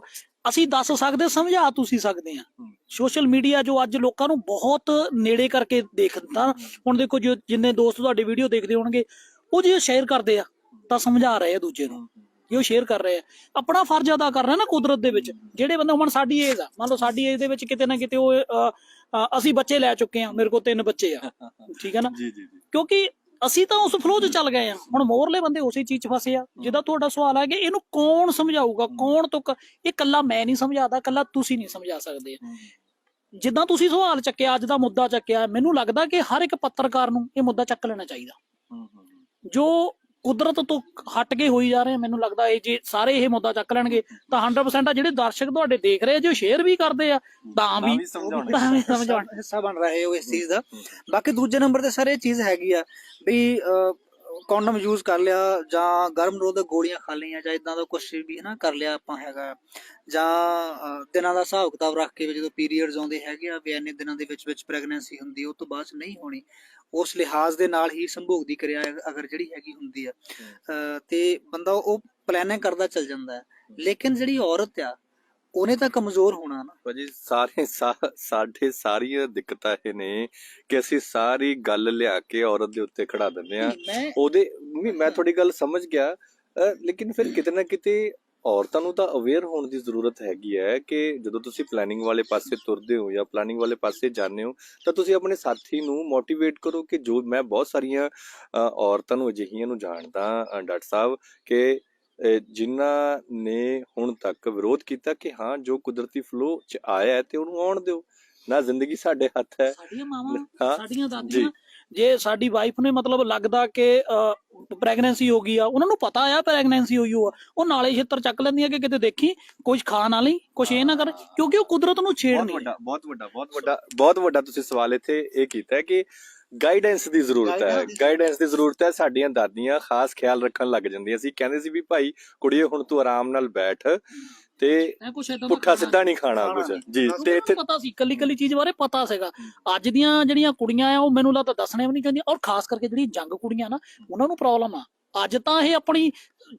C: ਅਸੀਂ ਦੱਸ ਸਕਦੇ, ਸਮਝਾ ਤੁਸੀਂ ਸਕਦੇ ਆ। ਸੋਸ਼ਲ ਮੀਡੀਆ ਜੋ ਅੱਜ ਲੋਕਾਂ ਨੂੰ ਬਹੁਤ ਨੇੜੇ ਕਰਕੇ ਦੇਖਦਾ, ਹੁਣ ਦੇਖੋ ਜਿੰਨੇ ਦੋਸਤ ਤੁਹਾਡੀ ਵੀਡੀਓ ਦੇਖਦੇ ਹੋਣਗੇ ਉਹ ਜੇ ਸ਼ੇਅਰ ਕਰਦੇ ਆ ਤਾਂ ਸਮਝਾ ਰਹੇ ਆ ਦੂਜੇ ਨੂੰ, ਜੇ ਉਹ ਸ਼ੇਅਰ ਕਰ ਰਹੇ ਆ ਆਪਣਾ ਫਰਜ਼ ਅਦਾ ਕਰ ਰਹੇ ਨਾ ਕੁਦਰਤ ਦੇ ਵਿੱਚ। ਜਿਹੜੇ ਬੰਦੇ ਹੁਣ ਸਾਡੀ ਏਜ ਆ, ਮੰਨ ਲਓ ਸਾਡੀ ਏਜ ਦੇ ਵਿੱਚ ਕਿਤੇ ਨਾ ਕਿਤੇ ਉਹ ਅਸੀਂ ਬੱਚੇ ਲੈ ਚੁੱਕੇ ਆ, ਮੇਰੇ ਕੋਲ 3 ਬੱਚੇ ਆ, ਠੀਕ ਹੈ ਨਾ, ਕਿਉਂਕਿ ਅਸੀਂ ਤਾਂ ਉਸ ਫਲੋ 'ਚ ਚੱਲ ਗਏ ਆ। ਹੁਣ ਮੋਰਲੇ ਬੰਦੇ ਉਸੇ ਚੀਜ਼ 'ਚ ਫਸੇ ਆ। ਜਿਹਦਾ ਤੁਹਾਡਾ ਸਵਾਲ ਹੈ ਕਿ ਇਹਨੂੰ ਕੌਣ ਸਮਝਾਊਗਾ, ਕੌਣ ਤੁਕ, ਇਹ ਕੱਲਾ ਮੈਂ ਨਹੀਂ ਸਮਝਾਦਾ, ਕੱਲਾ ਤੁਸੀਂ ਨਹੀਂ ਸਮਝਾ ਸਕਦੇ। ਜਿੱਦਾਂ ਤੁਸੀਂ ਸਵਾਲ ਚੱਕਿਆ, ਅੱਜ ਦਾ ਮੁੱਦਾ ਚੱਕਿਆ, ਮੈਨੂੰ ਲੱਗਦਾ ਕਿ ਹਰ ਇੱਕ ਪੱਤਰਕਾਰ ਨੂੰ ਇਹ ਮੁੱਦਾ ਚੱਕ ਲੈਣਾ ਚਾਹੀਦਾ। ਜੋ ਕੁਦਰਤ ਤੋਂ ਹਟ ਕੇ ਹੋਈ ਜਾ ਰਹੇ, ਮੈਨੂੰ ਲੱਗਦਾ ਇਹ ਜੇ ਸਾਰੇ ਇਹ ਮੁੱਦਾ ਚੱਕ ਲੈਣਗੇ ਤਾਂ 100% ਆ ਜਿਹੜੇ ਦਰਸ਼ਕ ਤੁਹਾਡੇ ਦੇਖ ਰਹੇ, ਜੋ ਸ਼ੇਅਰ ਵੀ ਕਰਦੇ ਆ ਤਾਂ ਵੀ ਸਮਝਾਉਣ
B: ਹਿੱਸਾ ਬਣ ਰਹੇ ਹੋ ਇਸ ਚੀਜ਼ ਦਾ। ਬਾਕੀ ਦੂਜੇ ਨੰਬਰ ਤੇ ਸਰ ਇਹ ਚੀਜ਼ ਹੈਗੀ ਆ ਵੀ ਕੌਂਡਮ ਯੂਜ਼ ਕਰ ਲਿਆ ਜਾਂ ਗਰਭ ਨਿਰੋਧਕ ਗੋਲੀਆਂ ਖਾ ਲਈਆਂ ਜਾਂ ਇਦਾਂ ਦਾ ਕੁਝ ਵੀ ਨਾ ਕਰ ਲਿਆ ਆਪਾਂ ਹੈਗਾ, ਜਾਂ ਦਿਨਾਂ ਦਾ ਹਿਸਾਬ ਕਿਤਾਬ ਰੱਖ ਕੇ ਜਦੋਂ ਪੀਰੀਅਡਸ ਆਉਂਦੇ ਹੈਗੇ ਆ ਵੀ ਇੰਨੇ ਦਿਨਾਂ ਦੇ ਵਿੱਚ ਪ੍ਰੈਗਨੈਂਸੀ ਹੁੰਦੀ, ਉਹ ਤੋਂ ਬਾਅਦ ਚ ਨਹੀਂ ਹੋਣੀ, ਉਸ ਲਿਹਾਜ਼ ਦੇ ਨਾਲ ਹੀ ਸੰਭੋਗ ਦੀ ਕਿਰਿਆ ਅਗਰ ਜਿਹੜੀ ਹੈਗੀ ਹੁੰਦੀ ਆ ਤੇ ਬੰਦਾ ਉਹ ਪਲੈਨਿੰਗ ਕਰਦਾ ਚੱਲ ਜਾਂਦਾ ਹੈ। ਲੇਕਿਨ ਜਿਹੜੀ ਔਰਤ ਆ ਉਹਨੇ ਤਾਂ ਕਮਜ਼ੋਰ ਹੋਣਾ ਨਾ
A: ਭਾਜੀ। ਸਾਡੇ ਸਾਰੀਆਂ ਦਿੱਕਤਾਂ ਇਹ ਨੇ ਕਿ ਅਸੀਂ ਸਾਰੀ ਗੱਲ ਲਿਆ ਕੇ ਔਰਤ ਦੇ ਉੱਤੇ ਖੜਾ ਦਿੰਦੇ ਆ। ਉਹਦੇ ਮੈਂ ਤੁਹਾਡੀ ਗੱਲ ਸਮਝ ਗਿਆ, ਲੇਕਿਨ ਫਿਰ ਕਿਤੇ ਨਾ ਕਿਤੇ ਔਰਤਾਂ ਨੂੰ ਤਾਂ ਅਵੇਅਰ ਹੋਣ ਦੀ ਜ਼ਰੂਰਤ ਹੈਗੀ ਹੈ ਕਿ ਜਦੋਂ ਤੁਸੀਂ ਪਲੈਨਿੰਗ ਵਾਲੇ ਪਾਸੇ ਤੁਰਦੇ ਹੋ ਜਾਂ ਪਲੈਨਿੰਗ ਵਾਲੇ ਪਾਸੇ ਜਾਂਦੇ ਹੋ ਤਾਂ ਤੁਸੀਂ ਆਪਣੇ ਸਾਥੀ ਨੂੰ ਮੋਟੀਵੇਟ ਕਰੋ ਕਿ ਜੋ ਮੈਂ ਬਹੁਤ ਸਾਰੀਆਂ ਔਰਤਾਂ ਨੂੰ ਅਜਿਹੀਆਂ ਨੂੰ ਜਾਣਦਾ ਡਾਕਟਰ ਸਾਹਿਬ ਕਿ ਜਿਨ੍ਹਾਂ ਨੇ ਹੁਣ ਤੱਕ ਵਿਰੋਧ ਕੀਤਾ ਕਿ ਹਾਂ ਜੋ ਕੁਦਰਤੀ ਫਲੋ ਚ ਆਇਆ ਹੈ ਤੇ ਉਹਨੂੰ ਆਉਣ ਦਿਓ ਨਾ, ਜ਼ਿੰਦਗੀ ਸਾਡੇ ਹੱਥ ਹੈ।
C: ਸਾਡੀਆਂ ਮਾਵਾਂ, ਸਾਡੀਆਂ ਦਾਦੀਆਂ, ਜੇ ਸਾਡੀ ਵਾਈਫ ਨੇ ਮਤਲਬ ਲੱਗਦਾ ਕਿ ਪ੍ਰੈਗਨੈਂਸੀ ਹੋ ਗਈ ਆ, ਉਹਨਾਂ ਨੂੰ ਪਤਾ ਆ ਪ੍ਰੈਗਨੈਂਸੀ ਹੋਈ ਆ, ਉਹ ਨਾਲੇ ਛਿੱਤਰ ਚੱਕ ਲੈਂਦੀਆਂ ਕਿ ਕਿਤੇ ਦੇਖੀ ਕੁਝ ਖਾ ਨਾ ਲਈ, ਕੁਝ ਇਹ ਨਾ ਕਰ, ਕਿਉਂਕਿ ਉਹ ਕੁਦਰਤ ਨੂੰ ਛੇੜਨੀ।
A: ਬਹੁਤ ਵੱਡਾ ਤੁਸੀਂ ਸਵਾਲ ਇੱਥੇ ਇਹ ਕੀਤਾ ਹੈ ਕਿ ਗਾਈਡੈਂਸ ਦੀ ਜ਼ਰੂਰਤ ਹੈ। ਗਾਈਡੈਂਸ ਦੀ ਜ਼ਰੂਰਤ ਹੈ। ਸਾਡੀਆਂ ਦਾਦੀਆਂ ਖਾਸ ਖਿਆਲ ਰੱਖਣ ਲੱਗ ਜਾਂਦੀਆਂ ਸੀ, ਕਹਿੰਦੇ ਸੀ ਵੀ ਭਾਈ ਕੁੜੀਏ ਹੁਣ ਤੂੰ ਆਰਾਮ ਨਾਲ ਬੈਠ ਤੇ ਪੁੱਠਾ ਸਿੱਧਾ ਨਹੀਂ ਖਾਣਾ ਕੁਝ ਜੀ। ਤੇ ਇੱਥੇ
C: ਪਤਾ ਸੀ, ਕੱਲੀ ਕੱਲੀ ਚੀਜ਼ ਬਾਰੇ ਪਤਾ ਸੀਗਾ। ਅੱਜ ਦੀਆਂ ਜਿਹੜੀਆਂ ਕੁੜੀਆਂ ਆ ਉਹ ਮੈਨੂੰ ਲੱਗਦਾ ਦੱਸਣੇ ਵੀ ਨਹੀਂ ਚਾਹੁੰਦੀਆਂ, ਔਰ ਖਾਸ ਕਰਕੇ ਜਿਹੜੀ ਜੰਗ ਕੁੜੀਆਂ ਨਾ ਉਹਨਾਂ ਨੂੰ ਪ੍ਰੋਬਲਮ ਆ। ਅੱਜ ਤਾਂ ਇਹ ਆਪਣੀ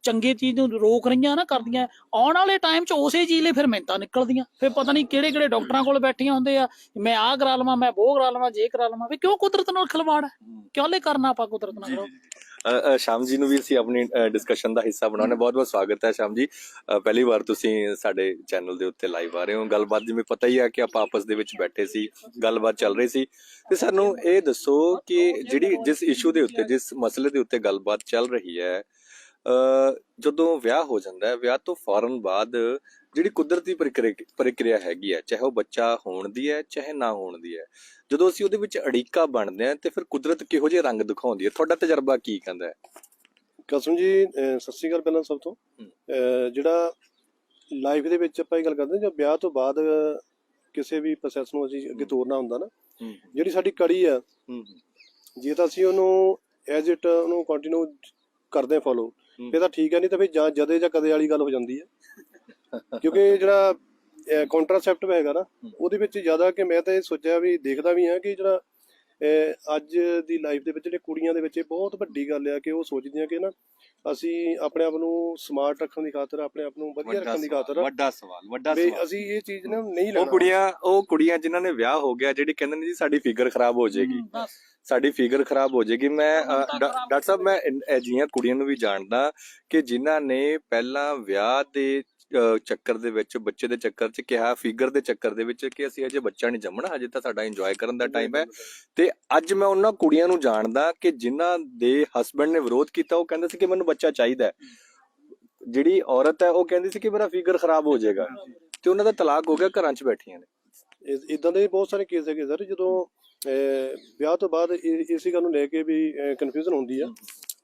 C: ਚੰਗੇ ਚੀਜ਼ ਨੂੰ ਰੋਕ ਰਹੀਆਂ ਨਾ ਕਰਦੀਆਂ, ਆਉਣ ਵਾਲੇ ਟਾਈਮ 'ਚ ਉਸੇ ਚੀਜ਼ ਲਈ ਫਿਰ ਮਿਹਨਤਾਂ ਨਿਕਲਦੀਆਂ, ਫਿਰ ਪਤਾ ਨਹੀਂ ਕਿਹੜੇ ਕਿਹੜੇ ਡਾਕਟਰਾਂ ਕੋਲ ਬੈਠੀਆਂ ਹੁੰਦੇ ਆ, ਮੈਂ ਆਹ ਕਰਾ ਲਵਾਂ, ਮੈਂ ਉਹ ਕਰਾ ਲਵਾਂ, ਜੇ ਕਰਾ ਲਵਾਂ। ਵੀ ਕਿਉਂ ਕੁਦਰਤ ਨਾਲ ਖਿਲਵਾੜ ਹੈ, ਕਿਉਂ ਲੈ ਕਰਨਾ ਆਪਾਂ ਕੁਦਰਤ ਨਾਲ?
A: ਸ਼ਾਮ ਜੀ ਨੂੰ ਵੀ ਅਸੀਂ ਆਪਣੀ ਡਿਸਕਸ਼ਨ ਦਾ ਹਿੱਸਾ ਬਣਾਉਣਾ। ਬਹੁਤ ਬਹੁਤ ਸਵਾਗਤ ਹੈ ਸ਼ਾਮ ਜੀ, ਪਹਿਲੀ ਵਾਰ ਤੁਸੀਂ ਸਾਡੇ ਚੈਨਲ ਦੇ ਉੱਤੇ ਲਾਈਵ ਆ ਰਹੇ ਹੋ। ਗੱਲਬਾਤ ਜਿਵੇਂ ਪਤਾ ਹੀ ਆ ਕਿ ਆਪਾਂ ਆਪਸ ਦੇ ਵਿੱਚ ਬੈਠੇ ਸੀ, ਗੱਲਬਾਤ ਚੱਲ ਰਹੀ ਸੀ, ਤੇ ਸਾਨੂੰ ਇਹ ਦੱਸੋ ਕਿ ਜਿਹੜੀ ਜਿਸ ਇਸ਼ੂ ਦੇ ਉੱਤੇ, ਜਿਸ ਮਸਲੇ ਦੇ ਉੱਤੇ ਗੱਲਬਾਤ ਚੱਲ ਰਹੀ ਹੈ, ਜਦੋਂ ਵਿਆਹ ਹੋ ਜਾਂਦਾ ਹੈ, ਵਿਆਹ ਤੋਂ ਫੌਰਨ ਬਾਅਦ ਜਿਹੜੀ ਕੁਦਰਤੀ ਪ੍ਰਕਿਰਿਆ ਹੈਗੀ ਹੈ, ਚਾਹੇ ਉਹ ਬੱਚਾ ਹੋਣ ਦੀ ਹੈ ਚਾਹੇ ਨਾ ਹੋਣ ਦੀ ਹੈ, ਜਦੋਂ ਅਸੀਂ ਉਹਦੇ ਵਿੱਚ ਅੜਿੱਕਾ ਬਣਦੇ ਹਾਂ ਤੇ ਫਿਰ ਕੁਦਰਤ ਕਿਹੋ ਜਿਹੇ ਰੰਗ ਦਿਖਾਉਂਦੀ ਹੈ? ਤੁਹਾਡਾ ਤਜਰਬਾ ਕੀ ਕਹਿੰਦਾ ਹੈ?
D: ਕਸਮ ਜੀ, ਸਤਿ ਸ਼੍ਰੀ ਅਕਾਲ। ਪਹਿਲਾਂ ਸਭ ਤੋਂ ਜਿਹੜਾ ਲਾਈਫ ਦੇ ਵਿੱਚ ਆਪਾਂ ਇਹ ਗੱਲ ਕਰਦੇ ਹਾਂ, ਜਦ ਵਿਆਹ ਤੋਂ ਬਾਅਦ ਕਿਸੇ ਵੀ ਪ੍ਰੋਸੈਸ ਨੂੰ ਅਸੀਂ ਅੱਗੇ ਤੋਰਨਾ ਹੁੰਦਾ ਨਾ, ਜਿਹੜੀ ਸਾਡੀ ਕੜੀ ਆ, ਜੇ ਤਾਂ ਅਸੀਂ ਉਹਨੂੰ ਐਜ਼ ਇਟ ਉਹਨੂੰ ਕੰਟੀਨਿਊ ਕਰਦੇ ਫੋਲੋ ਫਿਰ ਤਾਂ ਠੀਕ ਹੈ, ਨਹੀਂ ਤਾਂ ਫਿਰ ਜਾਂ ਜਦੇ ਜਾਂ ਕਦੇ ਵਾਲੀ ਗੱਲ ਹੋ ਜਾਂਦੀ ਹੈ। ਕਿਉਂਕਿ ਜਿਹੜਾ ਕੰਟਰਾਸੈਪਟਿਵ ਹੈਗਾ ਨਾ, ਉਹਦੇ ਵਿੱਚ ਜ਼ਿਆਦਾ ਕਿ ਮੈਂ ਤਾਂ ਇਹ ਸੋਚਿਆ ਵੀ ਦੇਖਦਾ ਵੀ ਹਾਂ ਕਿ ਜਿਹੜਾ ਅੱਜ ਦੀ ਲਾਈਫ ਦੇ ਵਿੱਚ ਜਿਹੜੇ ਕੁੜੀਆਂ ਦੇ ਵਿੱਚ ਇਹ ਬਹੁਤ ਵੱਡੀ ਗੱਲ ਆ ਕਿ ਉਹ ਸੋਚਦੀਆਂ ਕਿ ਨਾ ਅਸੀਂ ਆਪਣੇ ਆਪ ਨੂੰ ਸਮਾਰਟ ਰੱਖਣ ਦੀ ਖਾਤਰ, ਆਪਣੇ ਆਪ ਨੂੰ ਵਧੀਆ ਰੱਖਣ ਦੀ ਖਾਤਰ,
A: ਵੱਡਾ ਸਵਾਲ
D: ਅਸੀਂ ਇਹ ਚੀਜ਼ ਨਾ ਨਹੀਂ ਲੈਣਾ।
A: ਉਹ ਕੁੜੀਆਂ ਜਿਨ੍ਹਾਂ ਨੇ ਵਿਆਹ ਹੋ ਗਿਆ ਜਿਹੜੀ ਕਹਿੰਦੇ ਨੇ ਜੀ ਸਾਡੀ ਫਿਗਰ ਖਰਾਬ ਹੋ ਜਾਏਗੀ, ਸਾਡੀ ਫਿਗਰ ਖਰਾਬ ਹੋ ਜਾਏਗੀ। ਮੈਂ ਡਾਕਟਰ ਸਾਹਿਬ, ਮੈਂ ਅਜਿਹੀਆਂ ਕੁੜੀਆਂ ਨੂੰ ਵੀ ਜਾਣਦਾ ਕਿ ਜਿਨ੍ਹਾਂ ਨੇ ਪਹਿਲਾਂ ਵਿਆਹ ਦੇ ਚੱਕਰ ਦੇ ਵਿੱਚ, ਬੱਚੇ ਦੇ ਚੱਕਰ 'ਚ ਕਿਹਾ, ਫਿਗਰ ਦੇ ਚੱਕਰ ਦੇ ਵਿੱਚ ਕਿ ਅਸੀਂ ਅਜੇ ਬੱਚਾ ਨਹੀਂ ਜੰਮਣਾ, ਹਜੇ ਤਾਂ ਸਾਡਾ ਇੰਜੋਏ ਕਰਨ ਦਾ ਟਾਈਮ ਹੈ। ਤੇ ਅੱਜ ਮੈਂ ਉਹਨਾਂ ਕੁੜੀਆਂ ਨੂੰ ਜਾਣਦਾ ਕਿ ਜਿਨ੍ਹਾਂ ਦੇ ਹਸਬੈਂਡ ਨੇ ਵਿਰੋਧ ਕੀਤਾ, ਉਹ ਕਹਿੰਦੇ ਸੀ ਕਿ ਮੈਨੂੰ ਬੱਚਾ ਚਾਹੀਦਾ ਹੈ। ਜਿਹੜੀ ਔਰਤ ਹੈ ਉਹ ਕਹਿੰਦੀ ਸੀ ਕਿ ਮੇਰਾ ਫਿਗਰ ਖਰਾਬ ਹੋ ਜਾਏਗਾ, ਤੇ ਉਹਨਾਂ ਦਾ ਤਲਾਕ ਹੋ ਗਿਆ, ਘਰਾਂ 'ਚ ਬੈਠੀਆਂ ਨੇ।
D: ਇਦਾਂ ਦੇ ਬਹੁਤ ਸਾਰੇ ਕੇਸ ਹੈਗੇ ਸਰ, ਜਦੋਂ ਵਿਆਹ ਤੋਂ ਬਾਅਦ ਇਸੇ ਗੱਲ ਨੂੰ ਲੈ ਕੇ ਵੀ ਕਨਫਿਊਜ਼ਨ ਹੁੰਦੀ ਆ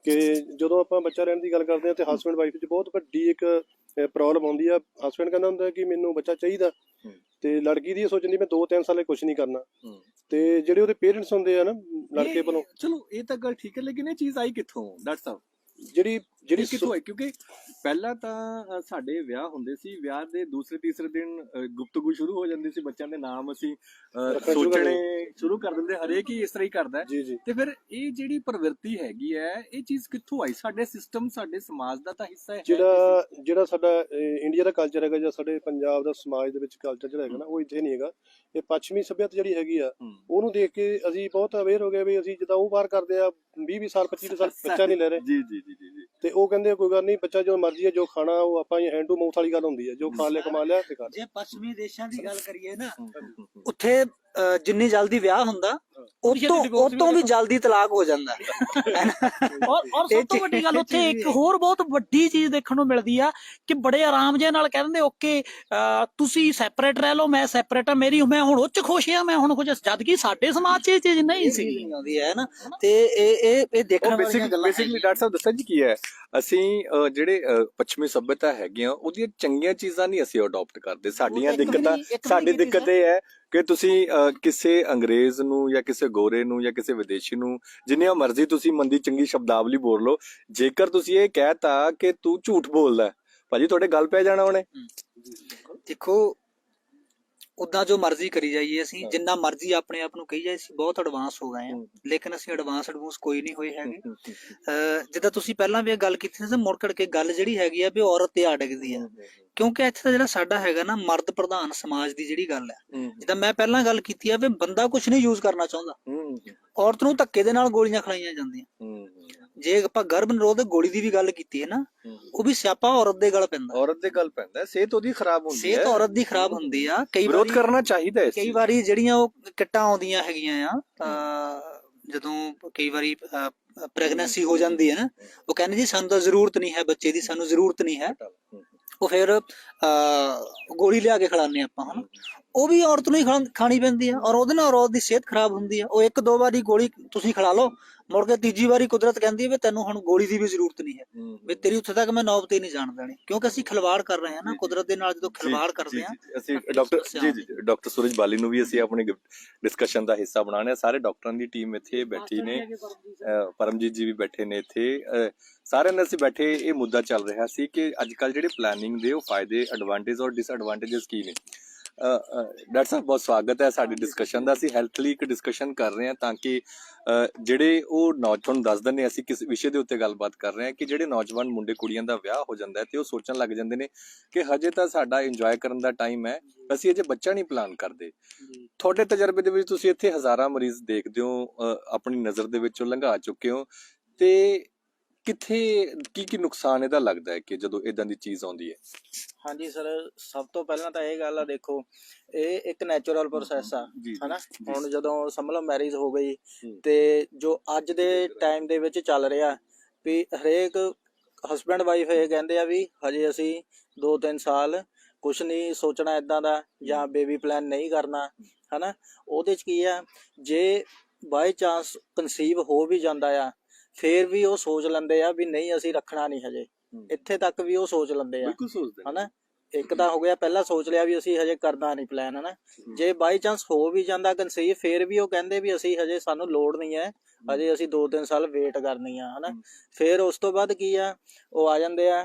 D: ਕਿ ਜਦੋਂ ਆਪਾਂ ਬੱਚਾ ਰਹਿਣ ਦੀ ਗੱਲ ਕਰਦੇ ਹਾਂ ਤੇ ਹਸਬੈਂਡ ਵਾਈਫ 'ਚ ਬਹੁਤ ਵੱਡੀ ਇੱਕ ਪ੍ਰੋਬਲਮ ਆਉਂਦੀ ਆ। ਹਸਬੈਂਡ ਕਹਿੰਦਾ ਹੁੰਦਾ ਕਿ ਮੈਨੂੰ ਬੱਚਾ ਚਾਹੀਦਾ, ਤੇ ਲੜਕੀ ਦੀ ਇਹ ਸੋਚਦੀ ਮੈਂ 2-3 ਸਾਲੇ ਕੁਝ ਨਹੀਂ ਕਰਨਾ, ਤੇ ਜਿਹੜੇ ਉਹਦੇ ਪੇਰੈਂਟਸ ਹੁੰਦੇ ਆ ਨਾ ਲੜਕੇ ਵੱਲੋਂ,
A: ਚਲੋ ਇਹ ਤਾਂ ਗੱਲ ਠੀਕ ਹੈ, ਲੇਕਿਨ ਇਹ ਚੀਜ਼ ਆਈ ਕਿੱਥੋਂ ਡਾਕਟਰ ਸਾਹਿਬ?
D: ਜਿਹੜੀ
A: ਕਿੱਥੋਂ ਆਈ? ਕਿਉਂਕਿ ਪਹਿਲਾਂ ਤਾਂ ਸਾਡੇ ਵਿਆਹ ਹੁੰਦੇ ਸੀ, ਵਿਆਹ ਦੇ ਦੂਸਰੇ ਤੀਸਰੇ ਦਿਨ ਗੁਫ਼ਤਗੂ ਸ਼ੁਰੂ ਹੋ ਜਾਂਦੀ ਸੀ, ਬੱਚਿਆਂ ਦੇ ਨਾਮ ਅਸੀਂ
D: ਰੱਖਣੇ ਸ਼ੁਰੂ ਕਰ
A: ਸੋਚਣੇ ਸ਼ੁਰੂ ਕਰ ਦਿੰਦੇ, ਹਰੇਕ ਹੀ ਇਸ ਤਰ੍ਹਾਂ ਹੀ ਕਰਦਾ ਹੈ।
D: ਜੀ ਜੀ।
A: ਤੇ ਫਿਰ ਇਹ ਜਿਹੜੀ ਪ੍ਰਵਿਰਤੀ ਹੈਗੀ ਹੈ, ਇਹ ਚੀਜ਼ ਕਿੱਥੋਂ ਆਈ? ਸਾਡੇ ਸਿਸਟਮ, ਸਾਡੇ ਸਮਾਜ ਦਾ ਤਾਂ ਹਿੱਸਾ ਹੈ।
D: ਜਿਹੜਾ ਸਾਡਾ ਇੰਡੀਆ ਦਾ ਕਲਚਰ ਹੈਗਾ ਜਾਂ ਸਾਡੇ ਪੰਜਾਬ ਦਾ ਸਮਾਜ ਦੇ ਵਿੱਚ ਕਲਚਰ ਜਿਹੜਾ ਹੈਗਾ ਨਾ, ਉਹ ਇੱਥੇ ਨਹੀਂ ਹੈਗਾ। ਇਹ ਪੱਛਮੀ ਸੱਭਿਅਤਾ ਜਿਹੜੀ ਹੈਗੀ ਆ, ਉਹਨੂੰ ਦੇਖ ਕੇ ਅਸੀਂ ਬਹੁਤ ਅਵੇਅਰ ਹੋ ਗਏ ਵੀ ਅਸੀਂ ਜਿੱਦਾਂ ਉਹ ਬਾਹਰ ਕਰਦੇ ਆ 20 ਸਾਲ 25 ਸਾਲ ਬੱਚਾ ਨਹੀਂ ਲੈ ਰਹੇ।
A: ਜੀ ਜੀ ਜੀ ਜੀ।
D: ਤੇ ਉਹ ਕਹਿੰਦੇ ਕੋਈ ਗੱਲ ਨਹੀਂ, ਬੱਚਾ ਜੋ ਮਰਜ਼ੀ ਹੈ, ਜੋ ਖਾਣਾ ਉਹ ਆਪਾਂ ਹੈਂਡ ਟੂ ਮਾਊਥ ਵਾਲੀ ਗੱਲ ਹੁੰਦੀ ਹੈ, ਜੋ ਖਾ ਲਿਆ ਕਮਾ ਲਿਆ ਤੇ ਕਰ।
B: ਜੇ ਪੱਛਮੀ ਦੇਸ਼ਾਂ ਦੀ ਗੱਲ ਕਰੀਏ ਨਾ, ਉੱਥੇ ਜਿੰਨੀ ਜਲਦੀ ਵਿਆਹ ਹੁੰਦਾ ਉਹ ਤੋਂ ਵੀ ਜਲਦੀ ਤਲਾਕ ਹੋ ਜਾਂਦਾ
C: ਔਰ ਸਭ ਤੋਂ ਵੱਡੀ ਗੱਲ ਉੱਥੇ ਇੱਕ ਹੋਰ ਬਹੁਤ ਵੱਡੀ ਚੀਜ਼ ਦੇਖਣ ਨੂੰ ਮਿਲਦੀ ਆ ਕਿ ਬੜੇ ਆਰਾਮ ਜੇ ਨਾਲ ਕਹਿ ਦਿੰਦੇ ਓਕੇ ਤੁਸੀਂ ਸੈਪਰੇਟ ਰਹਿ ਲਓ, ਮੈਂ ਸੈਪਰੇਟ ਆ, ਮੈਂ ਹੁਣ ਉੱਚ ਖੁਸ਼ ਆ, ਮੈਂ ਹੁਣ ਖੁਸ਼। ਜਦ ਕਿ ਸਾਡੇ ਸਮਾਜ 'ਚ ਇਹ ਚੀਜ਼ ਨਹੀਂ ਸੀ
B: ਆਉਂਦੀ ਹੈ ਨਾ। ਤੇ ਇਹ ਦੇਖਣ ਵਾਲੀਆਂ ਗੱਲਾਂ।
A: ਬੇਸਿਕਲੀ ਡਾਕਟਰ ਸਾਹਿਬ ਦੱਸੋ ਜੀ ਕੀ ਹੈ, ਅਸੀਂ ਜਿਹੜੇ ਪੱਛਮੀ ਸੱਭਿਅਤਾ ਹੈਗੀਆਂ ਉਹਦੀਆਂ ਚੰਗੀਆਂ ਚੀਜ਼ਾਂ ਨਹੀਂ ਅਸੀਂ ਅਡਾਪਟ ਕਰਦੇ। ਸਾਡੀ ਦਿੱਕਤ ਇਹ ਹੈ ਕਿ ਤੁਸੀਂ ਕਿਸੇ ਅੰਗਰੇਜ਼ ਨੂੰ ਜਾਂ ਕਿਸੇ ਗੋਰੇ ਨੂੰ ਜਾਂ ਕਿਸੇ ਵਿਦੇਸ਼ੀ ਨੂੰ ਜਿੰਨੀਆਂ ਮਰਜ਼ੀ ਤੁਸੀਂ ਮੰਦੀ ਚੰਗੀ ਸ਼ਬਦਾਵਲੀ ਬੋਲ ਲਓ, ਜੇਕਰ ਤੁਸੀਂ ਇਹ ਕਹਿਤਾ ਕਿ ਤੂੰ ਝੂਠ ਬੋਲਦਾ, ਭਾਜੀ ਤੁਹਾਡੇ ਗੱਲ ਪੈ ਜਾਣਾ ਉਹਨੇ।
B: ਦੇਖੋ, ਉਦਾਂ ਜੋ ਮਰਜ਼ੀ ਕਰੀ ਜਾਈਏ, ਅਸੀਂ ਜਿੰਨਾ ਮਰਜ਼ੀ ਆਪਣੇ ਆਪ ਨੂੰ ਕਹੀ ਜਾਈਏ ਅਸੀਂ ਬਹੁਤ ਐਡਵਾਂਸ ਹੋ ਗਏ ਆ, ਲੇਕਿਨ ਅਸੀਂ ਐਡਵਾਂਸ ਕੋਈ ਨਹੀਂ ਹੋਏ ਹੈਗੇ। ਜਿੱਦਾਂ ਤੁਸੀਂ ਪਹਿਲਾਂ ਵੀ ਇਹ ਗੱਲ ਕੀਤੀ ਸੀ, ਮੁੜ ਕੇ ਗੱਲ ਜਿਹੜੀ ਹੈਗੀ ਆ ਵੀ ਔਰਤ ਤੇ ਆ ਡਿੱਗਦੀ ਆ, ਕਿਉਂਕਿ ਇੱਥੇ ਤਾਂ ਜਿਹੜਾ ਸਾਡਾ ਹੈਗਾ ਨਾ ਮਰਦ ਪ੍ਰਧਾਨ ਸਮਾਜ ਦੀ ਜਿਹੜੀ ਗੱਲ ਹੈ, ਜਿੱਦਾਂ ਮੈਂ ਪਹਿਲਾਂ ਗੱਲ ਕੀਤੀ ਆ ਵੀ ਬੰਦਾ ਕੁਝ ਨਹੀਂ ਯੂਜ਼ ਕਰਨਾ ਚਾਹੁੰਦਾ, ਔਰਤ ਨੂੰ ਧੱਕੇ ਦੇ ਨਾਲ ਗੋਲੀਆਂ ਖਿਲਾਈਆਂ ਜਾਂਦੀਆਂ। ਜੇ ਆਪਾਂ ਗਰਭ ਨਿਰੋਧਕ ਗੋਲੀ ਦੀ ਵੀ ਗੱਲ ਕੀਤੀ ਹੈ ਨਾ, ਉਹ ਵੀ ਸਿਆਪਾ ਔਰਤ ਦੇ ਗਲ ਪੈਂਦਾ, ਸਿਹਤ ਉਹਦੀ ਖਰਾਬ ਹੁੰਦੀ ਹੈ, ਸਿਹਤ ਔਰਤ ਦੀ ਖਰਾਬ ਹੁੰਦੀ ਆ। ਕਈ ਵਾਰ
A: ਵਿਰੋਧ ਕਰਨਾ ਚਾਹੀਦਾ ਹੈ।
B: ਕਈ ਵਾਰੀ ਜਿਹੜੀਆਂ ਉਹ ਕਿੱਟਾਂ ਆਉਂਦੀਆਂ ਹੈਗੀਆਂ ਆ, ਜਦੋਂ ਕਈ ਵਾਰੀ ਪ੍ਰੈਗਨੈਂਸੀ ਹੋ ਜਾਂਦੀ ਹੈ ਨਾ, ਉਹ ਕਹਿੰਦੇ ਜੀ ਸਾਨੂੰ ਤਾਂ ਜ਼ਰੂਰਤ ਨਹੀਂ ਹੈ ਬੱਚੇ ਦੀ, ਸਾਨੂੰ ਜ਼ਰੂਰਤ ਨਹੀਂ ਹੈ, ਉਹ ਫਿਰ ਗੋਲੀ ਲਿਆ ਕੇ ਖਿਲਾਉਂਦੇ ਆਪਾਂ, ਹਨਾ। ਉਹ ਵੀ ਔਰਤ ਨੂੰ ਹੀ ਖਾਣੀ ਪੈਂਦੀ ਆ, ਔਰ ਉਹਦੇ ਨਾਲ ਔਰਤ ਦੀ ਸਿਹਤ ਖਰਾਬ ਹੁੰਦੀ ਆ। ਉਹ 1-2 ਵਾਰੀ ਗੋਲੀ ਤੁਸੀਂ ਖਿਲਾ ਲਓ, ਮੁੜ ਕੇ ਤੀਜੀ ਵਾਰੀ ਕੁਦਰਤ ਕਹਿੰਦੀ ਹੈ ਵੀ ਤੈਨੂੰ ਹੁਣ ਗੋਲੀ ਦੀ ਵੀ ਜ਼ਰੂਰਤ ਨਹੀਂ ਹੈ, ਵੀ ਤੇਰੀ ਉੱਥੇ ਤੱਕ ਮੈਂ ਨੌਬਤ ਹੀ ਨਹੀਂ ਜਾਣ ਦੇਣੀ, ਕਿਉਂਕਿ ਅਸੀਂ ਖਿਲਵਾੜ ਕਰ ਰਹੇ ਹਾਂ ਨਾ ਕੁਦਰਤ ਦੇ ਨਾਲ। ਜਦੋਂ ਖਿਲਵਾੜ ਕਰਦੇ ਹਾਂ
A: ਅਸੀਂ ਡਾਕਟਰ ਸੂਰਜ ਬਾਲੀ ਨੂੰ ਵੀ ਅਸੀਂ ਆਪਣੀ ਡਿਸਕਸ਼ਨ ਦਾ ਹਿੱਸਾ ਬਣਾਉਣੇ ਆ। ਸਾਰੇ ਡਾਕਟਰਾਂ ਦੀ ਟੀਮ ਇੱਥੇ ਬੈਠੀ ਨੇ, ਪਰਮਜੀਤ ਜੀ ਵੀ ਬੈਠੇ ਨੇ ਇੱਥੇ, ਸਾਰਿਆਂ ਨਾਲ ਅਸੀਂ ਬੈਠੇ। ਇਹ ਮੁੱਦਾ ਚੱਲ ਰਿਹਾ ਸੀ ਕਿ ਅੱਜ ਕੱਲ੍ਹ ਜਿਹੜੇ ਪਲੈਨਿੰਗ ਦੇ ਉਹ ਫਾਇਦੇ, ਐਡਵਾਂਟੇਜ ਔਰ ਡਿਸਐਡਵਾਂਟੇਜਸ ਕੀ ਨੇ। ਡਾਕਟਰ ਸਾਹਿਬ ਬਹੁਤ ਸਵਾਗਤ ਹੈ ਸਾਡੀ ਡਿਸਕਸ਼ਨ ਦਾ। ਅਸੀਂ ਹੈਲਥ ਲਈ ਇੱਕ ਡਿਸਕਸ਼ਨ ਕਰ ਰਹੇ ਹਾਂ ਤਾਂ ਕਿ ਜਿਹੜੇ ਉਹ ਨੌਜਵਾਨ ਦੱਸ ਦਿੰਦੇ, ਅਸੀਂ ਕਿਸ ਵਿਸ਼ੇ ਦੇ ਉੱਤੇ ਗੱਲਬਾਤ ਕਰ ਰਹੇ ਹਾਂ ਕਿ ਜਿਹੜੇ ਨੌਜਵਾਨ ਮੁੰਡੇ ਕੁੜੀਆਂ ਦਾ ਵਿਆਹ ਹੋ ਜਾਂਦਾ ਹੈ ਤੇ ਉਹ ਸੋਚਣ ਲੱਗ ਜਾਂਦੇ ਨੇ ਕਿ ਹਜੇ ਤਾਂ ਸਾਡਾ ਇੰਜੋਏ ਕਰਨ ਦਾ ਟਾਈਮ ਹੈ, ਅਸੀਂ ਅਜੇ ਬੱਚਾ ਨਹੀਂ ਪਲਾਨ ਕਰਦੇ। ਤੁਹਾਡੇ ਤਜਰਬੇ ਦੇ ਵਿੱਚ ਤੁਸੀਂ ਇੱਥੇ ਹਜ਼ਾਰਾਂ ਮਰੀਜ਼ ਦੇਖਦੇ ਹੋ, ਆਪਣੀ ਨਜ਼ਰ ਦੇ ਵਿੱਚੋਂ ਲੰਘਾ ਚੁੱਕੇ ਹੋ, ਤੇ ਕਿੱਥੇ ਕੀ ਨੁਕਸਾਨ ਇਹਦਾ ਲੱਗਦਾ ਹੈ ਕਿ ਜਦੋਂ ਇਦਾਂ ਦੀ ਚੀਜ਼ ਆਉਂਦੀ ਹੈ?
E: ਹਾਂਜੀ ਸਰ, ਸਭ ਤੋਂ ਪਹਿਲਾਂ ਤਾਂ ਇਹ ਗੱਲ ਆ, ਦੇਖੋ ਇਹ ਇੱਕ ਨੈਚੁਰਲ ਪ੍ਰੋਸੈਸ ਆ, ਹਨਾ। ਹੁਣ ਜਦੋਂ ਸਮਝ ਲਓ ਮੈਰਿਜ ਹੋ ਗਈ, ਤੇ ਜੋ ਅੱਜ ਦੇ ਟਾਈਮ ਦੇ ਵਿੱਚ ਚੱਲ ਰਿਹਾ ਵੀ ਹਰੇਕ ਹਸਬੈਂਡ ਵਾਈਫ ਇਹ ਕਹਿੰਦੇ ਆ ਵੀ ਹਜੇ ਅਸੀਂ 2-3 ਸਾਲ ਕੁਛ ਨਹੀਂ ਸੋਚਣਾ ਏਦਾਂ ਦਾ, ਜਾਂ ਬੇਬੀ ਪਲਾਨ ਨਹੀਂ ਕਰਨਾ, ਹਨਾ। ਉਹਦੇ 'ਚ ਕੀ ਆ, ਜੇ ਬਾਈ ਚਾਂਸ ਕਨਸੀਵ ਹੋ ਵੀ ਜਾਂਦਾ ਆ, ਫੇਰ ਵੀ ਉਹ ਸੋਚ ਲੈਂਦੇ ਆ ਵੀ ਨਹੀਂ ਅਸੀਂ ਰੱਖਣਾ ਨਹੀਂ ਹਜੇ, ਇੱਥੇ ਤੱਕ ਵੀ ਉਹ ਸੋਚ ਲੈਂਦੇ ਆ, ਹਨਾ। ਇੱਕ ਤਾਂ ਹੋ ਗਿਆ ਪਹਿਲਾਂ ਸੋਚ ਲਿਆ ਵੀ ਅਸੀਂ ਹਜੇ ਕਰਨਾ ਨਹੀਂ ਪਲਾਨ, ਹਨਾ। ਜੇ ਬਾਈ ਚਾਂਸ ਹੋ ਵੀ ਜਾਂਦਾ ਕਨਸੀਵ, ਫੇਰ ਵੀ ਉਹ ਕਹਿੰਦੇ ਵੀ ਅਸੀਂ ਹਜੇ ਸਾਨੂੰ ਲੋੜ ਨਹੀਂ ਹੈ, ਹਜੇ ਅਸੀਂ 2-3 ਸਾਲ ਵੇਟ ਕਰਨੀ ਆ, ਹਨਾ। ਫੇਰ ਉਸ ਤੋਂ ਬਾਅਦ ਕੀ ਆ, ਉਹ ਆ ਜਾਂਦੇ ਆ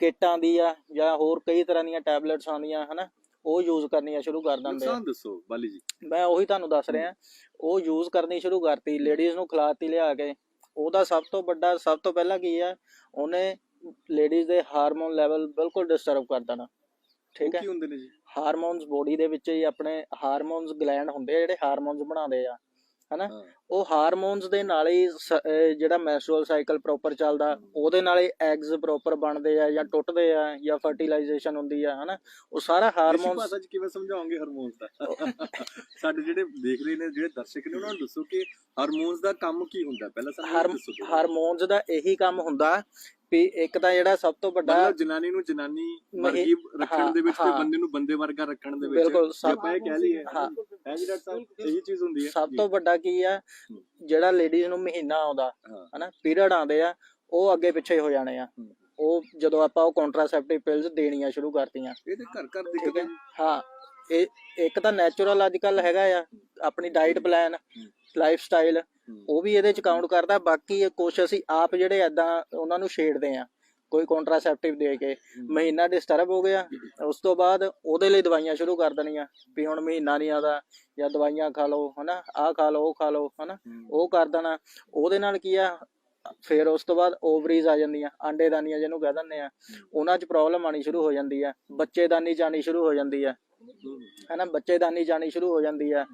E: ਕਿੱਟਾਂ ਦੀ ਆ ਜਾਂ ਹੋਰ ਕਈ ਤਰ੍ਹਾਂ ਦੀਆਂ ਟੈਬਲੇਟਸ ਆਉਂਦੀਆਂ, ਹਨਾ, ਉਹ ਯੂਜ਼ ਕਰਨੀਆਂ ਸ਼ੁਰੂ ਕਰ ਦਿੰਦੇ ਆ।
A: ਦੱਸੋ ਬਾਲੀ ਜੀ।
E: ਮੈਂ ਉਹੀ ਤੁਹਾਨੂੰ ਦੱਸ ਰਿਹਾ, ਉਹ ਯੂਜ਼ ਕਰਨੀ ਸ਼ੁਰੂ ਕਰਤੀ, ਲੇਡੀਜ਼ ਨੂੰ ਖਿਲਾਤੀ ਲਿਆ ਕੇ। ਉਹਦਾ ਸਭ ਤੋਂ ਪਹਿਲਾਂ ਕੀ ਆ, ਉਹਨੇ ਲੇਡੀਜ਼ ਦੇ ਹਾਰਮੋਨ ਲੈਵਲ ਬਿਲਕੁਲ ਡਿਸਟਰਬ ਕਰ ਦੇਣਾ, ਠੀਕ ਹੈ। ਹਾਰਮੋਨਸ ਬੋਡੀ ਦੇ ਵਿੱਚ ਹੀ ਆਪਣੇ ਹਾਰਮੋਨਸ ਗਲੈਂਡ ਹੁੰਦੇ ਆ ਜਿਹੜੇ ਹਾਰਮੋਨਸ ਬਣਾਉਂਦੇ ਆ, ਹਨਾ। ਉਹ ਹਾਰਮੋਨਸ ਦੇ ਨਾਲ ਹੀ ਜਿਹੜਾ ਮੈਂਸਟਰੁਅਲ ਸਾਈਕਲ ਪ੍ਰੋਪਰ ਚੱਲਦਾ, ਉਹਦੇ ਨਾਲ ਹੀ ਐਗਸ ਪ੍ਰੋਪਰ ਬਣਦੇ ਆ ਜਾਂ ਟੁੱਟਦੇ ਆ ਜਾਂ ਫਰਟੀਲਾਈਜੇਸ਼ਨ ਹੁੰਦੀ ਆ, ਹਨਾ। ਉਹ ਸਾਰਾ ਹਾਰਮੋਨਸ।
A: ਭਾਸ਼ਾ 'ਚ ਕਿਵੇਂ ਸਮਝਾਓਗੇ ਹਾਰਮੋਨਸ ਦਾ? ਸਾਡੇ ਜਿਹੜੇ ਦੇਖ ਰਹੇ ਨੇ, ਜਿਹੜੇ ਦਰਸ਼ਕ ਨੇ, ਉਹਨਾਂ ਨੂੰ ਦੱਸੋ ਕਿ ਹਾਰਮੋਨਸ ਦਾ ਕੰਮ ਕੀ ਹੁੰਦਾ ਪਹਿਲਾਂ ਸਾਨੂੰ ਦੱਸੋ।
E: ਹਾਰਮੋਨਸ ਦਾ ਇਹੀ ਕੰਮ ਹੁੰਦਾ ਵੀ ਇੱਕ ਤਾਂ ਜਿਹੜਾ ਸਭ ਤੋਂ ਵੱਡਾ,
A: ਜਨਾਨੀ ਨੂੰ ਜਨਾਨੀ ਵਰਗੀ ਰੱਖਣ ਦੇ ਵਿੱਚ ਤੇ ਬੰਦੇ ਨੂੰ ਬੰਦੇ ਵਰਗਾ ਰੱਖਣ ਦੇ ਵਿੱਚ,
E: ਬਿਲਕੁਲ
A: ਆਪਾਂ ਇਹ ਕਹਿ ਲਈਏ, ਹੈ ਜੀ ਡਾਕਟਰ ਸਾਹਿਬ, ਇਹੀ ਚੀਜ਼ ਹੁੰਦੀ ਹੈ।
E: ਸਭ ਤੋਂ ਵੱਡਾ ਕੀ ਆ, ਜਿਹੜਾ ਲੇਡੀਜ਼ ਨੂੰ ਮਹੀਨਾ ਆਉਂਦਾ, ਹਨਾ, ਪੀਰੀਅਡ ਆਉਂਦੇ ਆ, ਉਹ ਅੱਗੇ ਪਿੱਛੇ ਹੋ ਜਾਣੇ ਆ। ਉਹ ਜਦੋਂ ਆਪਾਂ ਉਹ ਕੰਟਰਾਸੈਪਟਿਵ ਪਿਲਸ ਦੇਣੀਆਂ ਸ਼ੁਰੂ ਕਰਤੀਆਂ,
A: ਇਹ ਤੇ ਘਰ ਦਿਖਦਾ।
E: ਹਾਂ, ਇਹ ਇੱਕ ਤਾਂ ਨੈਚੁਰਲ ਅੱਜ ਕੱਲ ਹੈਗਾ ਆ, ਆਪਣੀ ਡਾਈਟ ਪਲਾਨ, ਲਾਈਫ ਸਟਾਈਲ, ਉਹ ਵੀ ਇਹਦੇ ਚ ਕਾਊਂਟ ਕਰਦਾ। ਬਾਕੀ ਕੁਛ ਅਸੀਂ ਆਪ ਜਿਹੜੇ ਏਦਾਂ ਉਹਨਾਂ ਨੂੰ ਛੇੜਦੇ ਆ ਕੋਈ ਕੰਟਰਾਸੈਪਟਿਵ ਦੇ ਕੇ ਮਹੀਨਾ ਡਿਸਟਰਬ ਹੋ ਗਿਆ, ਉਸ ਤੋਂ ਬਾਅਦ ਉਹਦੇ ਲਈ ਦਵਾਈਆਂ ਸ਼ੁਰੂ ਕਰ ਦੇਣੀਆਂ ਵੀ ਹੁਣ ਮਹੀਨਾ ਨਹੀਂ ਆਦਾ ਜਾਂ ਦਵਾਈਆਂ ਖਾ ਲਓ ਹਨਾ, ਆਹ ਖਾ ਲਓ ਉਹ ਖਾ ਲਓ ਹਨਾ, ਉਹ ਕਰ ਦੇਣਾ। ਉਹਦੇ ਨਾਲ ਕੀ ਆ, ਫਿਰ ਉਸ ਤੋਂ ਬਾਅਦ ਓਵਰੀਜ਼ ਆ ਜਾਂਦੀਆਂ, ਆਂਡੇਦਾਨੀਆਂ ਜਿਹਨੂੰ ਕਹਿ ਦਿੰਦੇ ਆ, ਉਹਨਾਂ 'ਚ ਪ੍ਰੋਬਲਮ ਆਣੀ ਸ਼ੁਰੂ ਹੋ ਜਾਂਦੀ ਆ, ਬੱਚੇਦਾਨੀ ਜਾਣੀ ਸ਼ੁਰੂ ਹੋ ਜਾਂਦੀ ਆ ਹਨਾ, ਬੱਚੇਦਾਨੀ ਜਾਣੀ ਸ਼ੁਰੂ ਹੋ ਜਾਂਦੀ ਆ।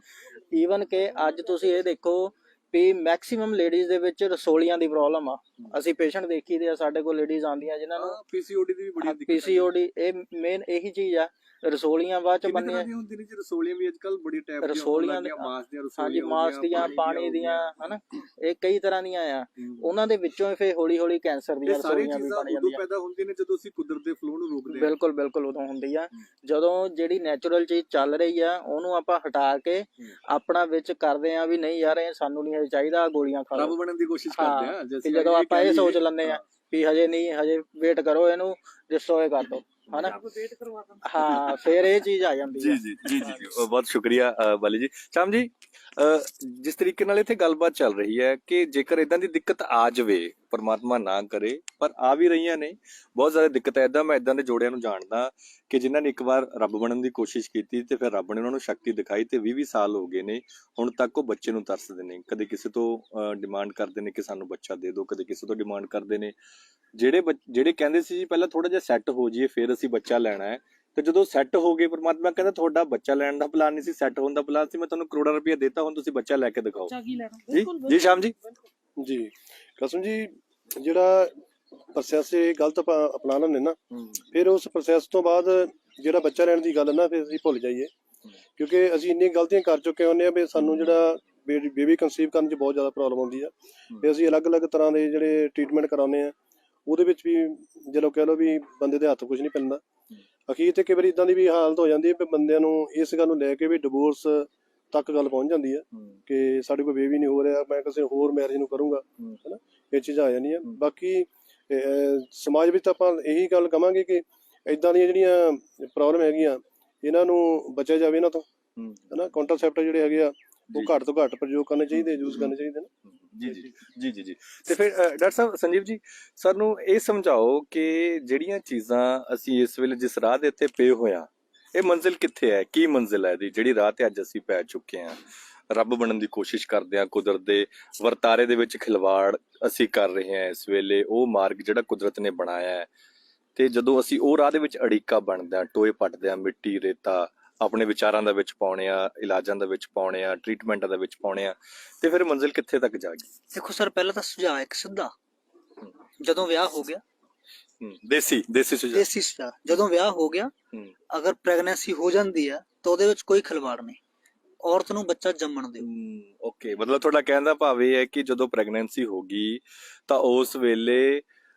E: ਈਵਨ ਕਿ ਅੱਜ ਤੁਸੀਂ ਇਹ ਦੇਖੋ ਵੀ ਮੈਕਸਿਮਮ ਲੇਡੀਜ਼ ਦੇ ਵਿੱਚ ਰਸੋਲੀਆਂ ਦੀ ਪ੍ਰੋਬਲਮ ਆ। ਅਸੀਂ ਪੇਸ਼ੈਂਟ ਦੇਖੀ ਦੇ ਆ, ਸਾਡੇ ਕੋਲ ਲੇਡੀਜ਼ ਆਉਂਦੀਆਂ ਜਿਨ੍ਹਾਂ ਨੂੰ
A: ਪੀਸੀਓਡੀ ਦੀ ਵੀ ਬੜੀ ਦਿੱਕਤ
E: ਪੀਸੀਓਡੀ, ਇਹ ਮੇਨ ਇਹੀ ਚੀਜ਼ ਆ। ਰਸੋਲੀਆਂ ਬਾਅਦ ਚ ਬੰਨੀਆਂ
A: ਹੁੰਦੀ ਨੇ ਜੀ, ਰਸੋਲੀਆਂ ਵੀ ਅੱਜਕੱਲ ਬੜੀ ਟਾਈਪ
E: ਰਸੋਲੀਆਂ ਮਾਸ ਦੀਆਂ, ਹਾਂਜੀ ਮਾਸ ਦੀਆਂ, ਪਾਣੀ ਦੀਆਂ ਹਨਾ, ਇਹ ਕਈ ਤਰ੍ਹਾਂ ਦੀਆਂ ਆ। ਉਹਨਾਂ ਦੇ ਵਿੱਚੋਂ ਫਿਰ ਹੌਲੀ ਹੌਲੀ ਕੈਂਸਰ ਦੀਆਂ ਰਸੋਲੀਆਂ ਵੀ ਬਣ ਜਾਂਦੀਆਂ।
A: ਪੈਦਾ ਹੁੰਦੀਆਂ ਨੇ ਜਦੋਂ ਅਸੀਂ ਕੁਦਰਤ ਦੇ ਫਲੋ ਨੂੰ ਰੋਕਦੇ ਹਾਂ।
E: ਬਿਲਕੁਲ ਬਿਲਕੁਲ ਉਦੋਂ ਹੁੰਦੀ ਆ, ਜਦੋਂ ਜਿਹੜੀ ਨੈਚੁਰਲ ਚੀਜ਼ ਚੱਲ ਰਹੀ ਆ ਉਹਨੂੰ ਆਪਾਂ ਹਟਾ ਕੇ ਆਪਣਾ ਵਿੱਚ ਕਰਦੇ ਆ ਵੀ ਨਹੀਂ ਯਾਰ ਇਹ ਸਾਨੂੰ ਨਹੀਂ ਚਾਹੀਦਾ, ਗੋਲੀਆਂ ਖਾ ਲਓ,
A: ਰੱਬ ਬਣਨ ਦੀ ਕੋਸ਼ਿਸ਼ ਕਰਦੇ ਆ।
E: ਜਦੋਂ ਆਪਾਂ ਇਹ ਸੋਚ ਲੈਂਦੇ ਆ ਵੀ ਹਜੇ ਨਹੀਂ, ਹਜੇ ਵੇਟ ਕਰੋ, ਇਹਨੂੰ ਡਿਸਟਰੋਏ ਕਰ ਦੋ ਹਨਾ, ਹਾਂ ਫਿਰ ਇਹ ਚੀਜ਼ ਆ ਜਾਂਦੀ ਹੈ।
A: ਜੀ ਬਹੁਤ ਸ਼ੁਕਰੀਆ ਬਾਲੀ ਜੀ। ਸ਼ਾਮ ਜੀ, ਜਿਸ ਤਰੀਕੇ ਨਾਲ ਇੱਥੇ ਗੱਲਬਾਤ ਚੱਲ ਰਹੀ ਹੈ ਕਿ ਜੇਕਰ ਇਦਾਂ ਦੀ ਦਿੱਕਤ ਆ ਜਾਵੇ, ਪਰਮਾਤਮਾ ਨਾ ਕਰੇ, ਪਰ ਆ ਵੀ ਰਹੀਆਂ ਨੇ ਬਹੁਤ ਜ਼ਿਆਦਾ ਦਿੱਕਤ ਹੈ। ਮੈਂ ਇਦਾਂ ਦੇ ਜੋੜਿਆਂ ਨੂੰ ਜਾਣਦਾ ਕਿ ਜਿਨ੍ਹਾਂ ਨੇ ਇੱਕ ਵਾਰ ਰੱਬ ਬਣਨ ਦੀ ਕੋਸ਼ਿਸ਼ ਕੀਤੀ ਤੇ ਫਿਰ ਰੱਬ ਨੇ ਉਹਨਾਂ ਨੂੰ ਸ਼ਕਤੀ ਦਿਖਾਈ ਤੇ 20 ਸਾਲ ਹੋ ਗਏ ਨੇ, ਹੁਣ ਤੱਕ ਉਹ ਬੱਚੇ ਨੂੰ ਤਰਸਦੇ ਨੇ। ਕਦੇ ਕਿਸੇ ਤੋਂ ਡਿਮਾਂਡ ਕਰਦੇ ਨੇ ਕਿ ਸਾਨੂੰ ਬੱਚਾ ਦੇ ਦਿਓ, ਕਦੇ ਕਿਸੇ ਤੋਂ ਡਿਮਾਂਡ ਕਰਦੇ ਨੇ। ਜਿਹੜੇ ਕਹਿੰਦੇ ਸੀ ਜੀ ਪਹਿਲਾਂ ਥੋੜਾ ਜਿਹਾ ਸੈੱਟ ਹੋ ਜਾਈਏ ਫਿਰ ਅਸੀਂ ਬੱਚਾ ਲੈਣਾ ਹੈ, ਤੇ ਜਦੋਂ ਸੈੱਟ ਹੋ ਗਏ ਪਰਮਾਤਮਾ ਕਹਿੰਦਾ ਤੁਹਾਡਾ ਬੱਚਾ ਲੈਣ ਦਾ ਪਲਾਨ ਨਹੀਂ ਸੀ, ਸੈੱਟ ਹੋਣ ਦਾ ਪਲਾਨ ਸੀ, ਮੈਂ ਤੁਹਾਨੂੰ ਕਰੋੜਾਂ ਰੁਪਏ ਦੇਤਾ, ਹੁਣ ਤੁਸੀਂ ਬੱਚਾ ਲੈ ਕੇ ਦਿਖਾਓ। ਜੀ ਸ਼ਾਮ ਜੀ।
D: ਜੀ ਕਸਮ ਜੀ, ਜਿਹੜਾ ਪ੍ਰੋਸੈਸ ਇਹ ਗਲਤ ਆਪਾਂ ਅਪਣਾ ਲੈਂਦੇ ਨਾ, ਫਿਰ ਉਸ ਪ੍ਰੋਸੈਸ ਤੋਂ ਬਾਅਦ ਜਿਹੜਾ ਬੱਚਾ ਲੈਣ ਦੀ ਗੱਲ ਨਾ ਫਿਰ ਅਸੀਂ ਭੁੱਲ ਜਾਈਏ, ਕਿਉਂਕਿ ਅਸੀਂ ਇੰਨੀਆਂ ਗਲਤੀਆਂ ਕਰ ਚੁੱਕੇ ਹੁੰਦੇ ਆ ਵੀ ਸਾਨੂੰ ਜਿਹੜਾ ਬੇਬੀ ਕਨਸੀਵ ਕਰਨ 'ਚ ਬਹੁਤ ਜ਼ਿਆਦਾ ਪ੍ਰੋਬਲਮ ਆਉਂਦੀ ਆ। ਫਿਰ ਅਸੀਂ ਅਲੱਗ-ਅਲੱਗ ਤਰ੍ਹਾਂ ਦੇ ਜਿਹੜੇ ਟ੍ਰੀਟਮੈਂਟ ਕਰਾਉਂਦੇ ਆ, ਉਹਦੇ ਵਿੱਚ ਵੀ ਜਦੋਂ ਕਹਿ ਲਓ ਵੀ ਬੰਦੇ ਦੇ ਹੱਥ ਕੁਝ ਨਹੀਂ ਪੈਂਦਾ। ਅਖੀਰ ਤੇ ਕਈ ਵਾਰੀ ਇਦਾਂ ਦੀ ਵੀ ਹਾਲਤ ਹੋ ਜਾਂਦੀ ਹੈ ਵੀ ਬੰਦਿਆਂ ਨੂੰ ਇਸ ਗੱਲ ਨੂੰ ਲੈ ਕੇ ਵੀ ਡਿਵੋਰਸ ਤੱਕ ਗੱਲ ਪਹੁੰਚ ਜਾਂਦੀ ਹੈ ਕਿ ਸਾਡੇ ਕੋਲ ਬੇਬੀ ਨਹੀਂ ਹੋ ਰਿਹਾ, ਮੈਂ ਕਿਸੇ ਹੋਰ ਮੈਰਿਜ ਨੂੰ ਕਰੂੰਗਾ ਹਨਾ, ਇਹ ਚੀਜ਼ਾਂ ਆ ਜਾਂਦੀਆਂ। ਬਾਕੀ ਸਮਾਜ ਵਿੱਚ ਆਪਾਂ ਇਹੀ ਗੱਲ ਕਵਾਂਗੇ ਕਿ ਇਦਾਂ ਦੀਆਂ ਜਿਹੜੀਆਂ ਪ੍ਰੋਬਲਮ ਹੈਗੀਆਂ ਇਹਨਾਂ ਨੂੰ ਬਚਿਆ ਜਾਵੇ ਇਹਨਾਂ ਤੋਂ ਹਨਾ। ਕੰਟਰਾਸੈਪਟਿਵ ਜਿਹੜੇ ਹੈਗੇ ਆ ਉਹ ਘੱਟ ਤੋਂ ਘੱਟ ਪ੍ਰਯੋਗ ਕਰਨੇ ਚਾਹੀਦੇ, ਯੂਜ਼ ਕਰਨੇ ਚਾਹੀਦੇ ਨੇ।
A: ਜੀ ਤੇ ਫਿਰ ਡਾਕਟਰ ਸਾਹਿਬ ਸੰਜੀਵ ਜੀ, ਸਾਨੂੰ ਇਹ ਸਮਝਾਓ ਕਿ ਜਿਹੜੀਆਂ ਚੀਜ਼ਾਂ ਅਸੀਂ ਇਸ ਵੇਲੇ ਜਿਸ ਰਾਹ ਦੇ ਉੱਤੇ ਪਏ ਹੋਇਆ, ਇਹ ਮੰਜ਼ਿਲ ਕਿੱਥੇ ਹੈ, ਕੀ ਮੰਜ਼ਿਲ ਹੈ ਇਹਦੀ, ਜਿਹੜੀ ਰਾਹ ਤੇ ਅੱਜ ਅਸੀਂ ਪੈ ਚੁੱਕੇ ਹਾਂ। ਰੱਬ ਬਣਨ ਦੀ ਕੋਸ਼ਿਸ਼ ਕਰਦੇ ਹਾਂ, ਕੁਦਰਤ ਦੇ ਵਰਤਾਰੇ ਦੇ ਵਿੱਚ ਖਿਲਵਾੜ ਅਸੀਂ ਕਰ ਰਹੇ ਹਾਂ ਇਸ ਵੇਲੇ, ਉਹ ਮਾਰਗ ਜਿਹੜਾ ਕੁਦਰਤ ਨੇ ਬਣਾਇਆ ਹੈ, ਤੇ ਜਦੋਂ ਅਸੀਂ ਉਹ ਰਾਹ ਦੇ ਵਿੱਚ ਅੜਿੱਕਾ ਬਣਦਾ, ਟੋਏ ਪੱਟਦੇ ਹਾਂ, ਮਿੱਟੀ ਰੇਤਾ ਆਪਣੇ ਵਿਚਾਰਾਂ ਦੇ ਵਿੱਚ ਪਾਉਣੇ ਆ, ਇਲਾਜਾਂ ਦੇ ਵਿੱਚ ਪਾਉਣੇ ਆ, ਟ੍ਰੀਟਮੈਂਟਾਂ ਦੇ ਵਿੱਚ ਪਾਉਣੇ ਆ, ਤੇ ਫਿਰ ਮੰਜ਼ਿਲ ਕਿੱਥੇ ਤੱਕ ਜਾ ਗਈ?
B: ਦੇਖੋ ਸਰ, ਪਹਿਲਾਂ ਤਾਂ ਸੁਝਾਅ ਇੱਕ ਸਿੱਧਾ, ਜਦੋਂ ਵਿਆਹ ਹੋ ਗਿਆ,
A: ਦੇਸੀ
B: ਸੁਝਾਅ, ਜਦੋਂ ਵਿਆਹ ਹੋ ਗਿਆ ਅਗਰ ਪ੍ਰੈਗਨੈਂਸੀ ਹੋ ਜਾਂਦੀ ਆ ਤਾਂ ਉਹਦੇ ਵਿੱਚ ਕੋਈ ਖਿਲਵਾੜ ਨਹੀਂ, ਔਰਤ ਨੂੰ ਬੱਚਾ ਜੰਮਣ ਦਿਓ।
A: ਓਕੇ, ਮਤਲਬ ਤੁਹਾਡਾ ਕਹਿਣ ਦਾ ਭਾਵ ਇਹ ਹੈ ਕਿ ਜਦੋਂ ਪ੍ਰੈਗਨੈਂਸੀ ਹੋ ਗਈ ਤਾਂ ਉਸ ਵੇਲੇ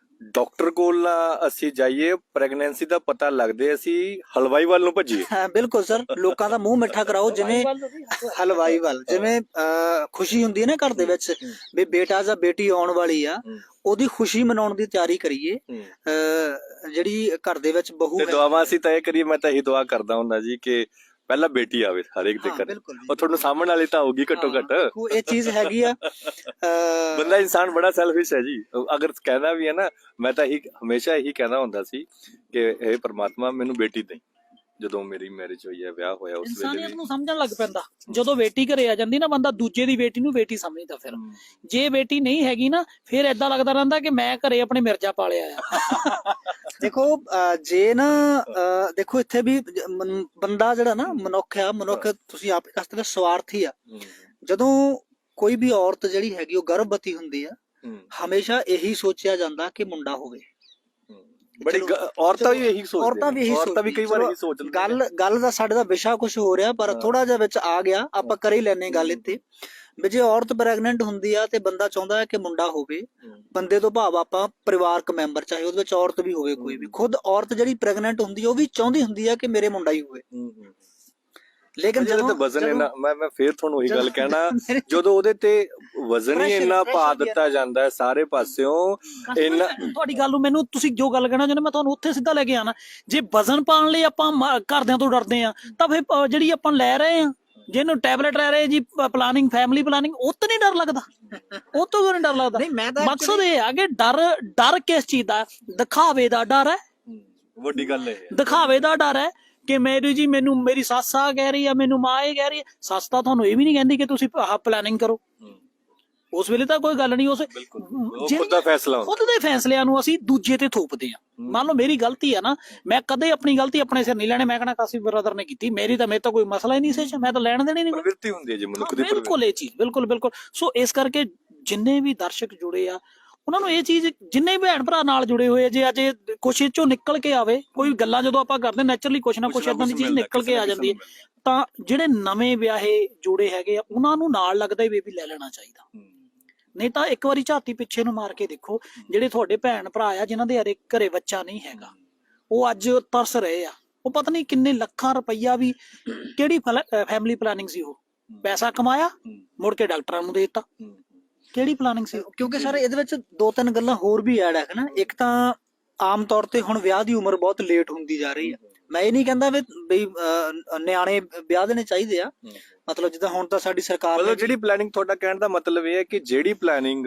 A: ਡਾਕਟਰ ਕੋਲ ਨਾ ਅਸੀਂ ਜਾਈਏ, ਪ੍ਰੈਗਨੈਂਸੀ ਦਾ ਪਤਾ ਲੱਗਦੇ ਅਸੀਂ ਹਲਵਾਈ ਵੱਲ ਨੂੰ ਭੱਜੀਏ।
B: ਹਾਂ ਬਿਲਕੁਲ ਸਰ, ਲੋਕਾਂ ਦਾ ਮੂੰਹ ਮਿੱਠਾ ਕਰਾਓ, ਜਿਵੇਂ ਹਲਵਾਈ ਵੱਲ, ਜਿਵੇਂ ਖੁਸ਼ੀ ਹੁੰਦੀ ਹੈ ਨਾ ਘਰ ਦੇ ਵਿੱਚ ਵੀ ਬੇਟਾ ਜਾਂ ਬੇਟੀ ਆਉਣ ਵਾਲੀ ਆ, ਉਹਦੀ ਖੁਸ਼ੀ ਮਨਾਉਣ ਦੀ ਤਿਆਰੀ ਕਰੀਏ। ਜਿਹੜੀ ਘਰ ਦੇ ਵਿੱਚ ਬਹੂ
A: ਤੇ ਦੁਆਵਾਂ ਅਸੀਂ ਤਾਂ ਇਹ ਕਰੀਏ, ਮੈਂ ਤਾਂ ਇਹੀ ਦੁਆ ਕਰਦਾ ਹੁੰਦਾ ਜੀ ਕਿ ਪਹਿਲਾਂ ਬੇਟੀ ਆਵੇ ਹਰੇਕ ਦੇ ਘਰ, ਉਹ ਤੁਹਾਨੂੰ ਸਾਹਮਣ ਵਾਲੀ ਤਾਂ ਹੋਊਗੀ ਘੱਟੋ ਘੱਟ।
B: ਇਹ ਚੀਜ਼ ਹੈਗੀ ਆ।
A: ਬੰਦਾ ਇਨਸਾਨ ਬੜਾ ਸੈਲਫਿਸ਼ ਹੈ ਜੀ, ਅਗਰ ਕਹਿਣਾ ਵੀ ਹੈ ਨਾ, ਮੈਂ ਤਾਂ ਹਮੇਸ਼ਾ ਇਹੀ ਕਹਿੰਦਾ ਹੁੰਦਾ ਸੀ ਕਿ ਇਹ ਪਰਮਾਤਮਾ ਮੈਨੂੰ ਬੇਟੀ ਦੇ। ਜਦੋਂ ਮੇਰੀ ਮੈਰਿਜ ਹੋਈ ਹੈ, ਵਿਆਹ ਹੋਇਆ, ਉਸ ਵੇਲੇ
C: ਇਨਸਾਨੀਅਤ ਨੂੰ ਸਮਝਣ ਲੱਗ ਪੈਂਦਾ। ਜਦੋਂ ਬੇਟੀ ਘਰੇ ਆ ਜਾਂਦੀ ਨਾ, ਬੰਦਾ ਦੂਜੇ ਦੀ ਬੇਟੀ ਨੂੰ ਬੇਟੀ ਸਮਝਦਾ। ਫਿਰ ਜੇ ਬੇਟੀ ਨਹੀਂ ਹੈਗੀ ਨਾ, ਫਿਰ ਏਦਾਂ ਲੱਗਦਾ ਰਹਿੰਦਾ ਕਿ ਮੈਂ ਘਰੇ ਆਪਣੇ ਮਿਰਜ਼ਾ ਪਾਲਿਆ ਆ।
B: ਦੇਖੋ ਜੇ ਨਾ ਦੇਖੋ ਇੱਥੇ ਵੀ ਬੰਦਾ ਜਿਹੜਾ ਨਾ ਮਨੁੱਖ ਤੁਸੀਂ ਆਪ ਕਹਤੇ ਸਵਾਰਥੀ ਆ। ਜਦੋਂ ਕੋਈ ਵੀ ਔਰਤ ਜਿਹੜੀ ਹੈਗੀ ਉਹ ਗਰਭਵਤੀ ਹੁੰਦੀ ਆ, ਹਮੇਸ਼ਾ ਇਹੀ ਸੋਚਿਆ ਜਾਂਦਾ ਕਿ ਮੁੰਡਾ ਹੋਵੇ।
A: ਬੜੀ ਔਰਤਾਂ ਵੀ ਇਹੀ ਸੋਚਦੀਆਂ,
B: ਔਰਤਾਂ ਵੀ ਕਈ ਵਾਰ ਇਹੀ ਸੋਚਦੀਆਂ। ਗੱਲ ਦਾ ਸਾਡੇ ਦਾ ਵਿਸ਼ਾ ਕੁਝ ਹੋ ਰਿਹਾ, ਪਰ ਥੋੜਾ ਜਿਹਾ ਵਿੱਚ ਆ ਗਿਆ, ਆਪਾਂ ਕਰ ਹੀ ਲੈਨੇ ਗੱਲ ਇੱਥੇ ਵੀ ਜੇ ਔਰਤ ਪ੍ਰੈਗਨੈਂਟ ਹੁੰਦੀ ਆ ਤੇ ਬੰਦਾ ਚਾਹੁੰਦਾ ਹੈ ਕਿ ਮੁੰਡਾ ਹੋਵੇ। ਬੰਦੇ ਤੋਂ ਭਾਵ ਆਪਾਂ ਪਰਿਵਾਰਕ ਮੈਂਬਰ, ਚਾਹੇ ਉਹਦੇ ਵਿੱਚ ਔਰਤ ਵੀ ਹੋਵੇ ਕੋਈ ਵੀ, ਖੁਦ ਔਰਤ ਜਿਹੜੀ ਪ੍ਰੈਗਨੈਂਟ ਹੁੰਦੀ ਉਹ ਵੀ ਚਾਹੁੰਦੀ ਹੁੰਦੀ ਆ ਕਿ ਮੇਰੇ ਮੁੰਡਾ ਹੀ ਹੋਵੇ। ਲੇਕਿਨ ਜਦੋਂ
A: ਵਜ਼ਨ ਇੰਨਾ, ਮੈਂ ਫੇਰ ਤੁਹਾਨੂੰ ਉਹੀ ਗੱਲ ਕਹਿਣਾ, ਜਦੋਂ ਉਹਦੇ ਤੇ ਵਜ਼ਨ ਹੀ ਇੰਨਾ ਪਾ ਦਿੱਤਾ ਜਾਂਦਾ ਹੈ ਸਾਰੇ ਪਾਸਿਓਂ, ਇੰਨਾ
C: ਤੁਹਾਡੀ ਗੱਲ ਨੂੰ ਮੈਨੂੰ ਤੁਸੀਂ ਜੋ ਗੱਲ ਕਹਿਣਾ ਚਾਹੁੰਦੇ, ਮੈਂ ਤੁਹਾਨੂੰ ਉੱਥੇ ਸਿੱਧਾ ਲੈ ਕੇ ਆਣਾ। ਜੇ ਵਜ਼ਨ ਪਾਉਣ ਲਈ ਆਪਾਂ ਘਰਦਿਆਂ ਤੋਂ ਡਰਦੇ ਆ, ਤਾਂ ਫਿਰ ਜਿਹੜੀ ਆਪਾਂ ਲੈ ਰਹੇ ਆ ਜਿਹਨੂੰ ਟੈਬਲੇਟ ਰਹਿ ਰਹੇ ਜੀ ਪਲਾਨਿੰਗ ਫੈਮਿਲੀ ਪਲਾਨਿੰਗ, ਉਹ ਤੋਂ ਨਹੀਂ ਡਰ ਲੱਗਦਾ? ਉਹ ਤੋਂ ਕਿਉਂ ਨਹੀਂ ਡਰ ਲੱਗਦਾ?
B: ਨਹੀਂ ਮੈਂ ਤਾਂ
C: ਮਕਸਦ ਇਹ ਆ ਕਿ ਡਰ ਕਿਸ ਚੀਜ਼ ਦਾ? ਦਿਖਾਵੇ ਦਾ ਡਰ ਹੈ।
A: ਵੱਡੀ ਗੱਲ ਹੈ
C: ਦਿਖਾਵੇ ਦਾ ਡਰ ਹੈ ਕਿ ਮੈਨੂੰ ਮੇਰੀ ਸੱਸ ਆ ਕਹਿ ਰਹੀ ਆ, ਮੈਨੂੰ ਮਾਂ ਇਹ ਕਹਿ ਰਹੀ ਹੈ। ਸੱਸ ਤਾਂ ਤੁਹਾਨੂੰ ਇਹ ਵੀ ਨਹੀਂ ਕਹਿੰਦੀ ਕਿ ਤੁਸੀਂ ਆਹ ਪਲਾਨਿੰਗ ਕਰੋ। ਉਸ ਵੇਲੇ ਤਾਂ ਕੋਈ ਗੱਲ ਨਹੀਂ, ਉਸ
A: ਖੁਦ ਦਾ ਫੈਸਲਾ ਹੁੰਦਾ।
C: ਖੁਦ ਦੇ ਫੈਸਲਿਆਂ ਨੂੰ ਅਸੀਂ ਦੂਜੇ ਤੇ ਥੋਪਦੇ ਆ। ਮੰਨ ਲਓ ਮੇਰੀ ਗਲਤੀ ਆ ਨਾ, ਮੈਂ ਕਦੇ ਆਪਣੀ ਗਲਤੀ ਆਪਣੇ ਸਿਰ ਨਹੀਂ ਲੈਣੇ। ਮੈਂ ਕਹਣਾ ਕਾਸਿਫ ਬ੍ਰਦਰ ਨੇ ਕੀਤੀ, ਮੇਰੀ ਤਾਂ ਮੇਰੇ ਤਾਂ ਕੋਈ ਮਸਲਾ ਹੀ ਨਹੀਂ ਸੀ, ਮੈਂ ਤਾਂ ਲੈਣ ਦੇਣੀ ਨਹੀਂ।
A: ਪ੍ਰਵਿਰਤੀ ਹੁੰਦੀ ਹੈ ਜੀ ਮਨੁੱਖ ਦੀ,
C: ਬਿਲਕੁਲ ਇਹ ਚੀਜ਼, ਬਿਲਕੁਲ। ਸੋ ਇਸ ਕਰਕੇ ਜਿੰਨੇ ਵੀ ਦਰਸ਼ਕ ਜੁੜੇ ਆ ਉਹਨਾਂ ਨੂੰ ਇਹ ਚੀਜ਼, ਜਿੰਨੇ ਵੀ ਭੈਣ ਭਰਾ ਨਾਲ ਜੁੜੇ ਹੋਏ, ਜੇ ਅੱਜ ਕੁਛ ਚੋਂ ਨਿਕਲ ਕੇ ਆਵੇ ਕੋਈ ਗੱਲਾਂ, ਜਦੋਂ ਆਪਾਂ ਕਰਦੇ ਨੈਚੁਰਲੀ ਕੁਛ ਨਾ ਕੁਛ ਏਦਾਂ ਦੀ ਚੀਜ਼ ਨਿਕਲ ਕੇ ਆ ਜਾਂਦੀ ਹੈ, ਤਾਂ ਜਿਹੜੇ ਨਵੇਂ ਵਿਆਹੇ ਜੋੜੇ ਹੈਗੇ ਆ ਉਹਨਾਂ ਨੂੰ ਨਾਲ ਲੱਗਦਾ ਹੀ ਬੇਬੀ ਲੈ ਲੈਣਾ ਚਾਹੀਦਾ। ਨਹੀਂ ਤਾਂ ਇੱਕ ਵਾਰੀ ਝਾਤੀ ਪਿੱਛੇ ਨੂੰ ਮਾਰ ਕੇ ਦੇਖੋ, ਜਿਹੜੇ ਤੁਹਾਡੇ ਭੈਣ ਭਰਾ ਆ ਜਿਨ੍ਹਾਂ ਦੇ ਘਰੇ ਬੱਚਾ ਨਹੀਂ ਹੈਗਾ, ਉਹ ਅੱਜ ਤਰਸ ਰਹੇ ਆ। ਉਹ ਪਤਾ ਨਹੀਂ ਕਿੰਨੇ ਲੱਖਾਂ ਰੁਪਈਆ ਵੀ, ਕਿਹੜੀ ਫੈਮਿਲੀ ਪਲਾਨਿੰਗ ਸੀ? ਉਹ ਪੈਸਾ ਕਮਾਇਆ ਮੁੜ ਕੇ ਡਾਕਟਰਾਂ ਨੂੰ ਦੇ ਦਿੱਤਾ, ਕਿਹੜੀ ਪਲਾਨਿੰਗ ਸੀ?
B: ਕਿਉਂਕਿ ਸਰ ਇਹਦੇ ਵਿੱਚ ਦੋ ਤਿੰਨ ਗੱਲਾਂ ਹੋਰ ਵੀ ਐਡ ਹੈ ਨਾ। ਇੱਕ ਤਾਂ ਆਮ ਤੌਰ ਤੇ ਹੁਣ ਵਿਆਹ ਦੀ ਉਮਰ ਬਹੁਤ ਲੇਟ ਹੁੰਦੀ ਜਾ ਰਹੀ ਹੈ। ਮੈਂ ਇਹ ਨਹੀਂ ਕਹਿੰਦਾ ਵੀ ਨਿਆਣੇ ਵਿਆਹ ਦੇਣੇ ਚਾਹੀਦੇ ਆ, ਮਤਲਬ ਜਿੱਦਾਂ ਹੁਣ ਤਾਂ ਸਾਡੀ ਸਰਕਾਰ
A: ਮਤਲਬ ਜਿਹੜੀ ਪਲੈਨਿੰਗ, ਤੁਹਾਡਾ ਕਹਿਣ ਦਾ ਮਤਲਬ ਇਹ ਹੈ ਕਿ ਜਿਹੜੀ ਪਲੈਨਿੰਗ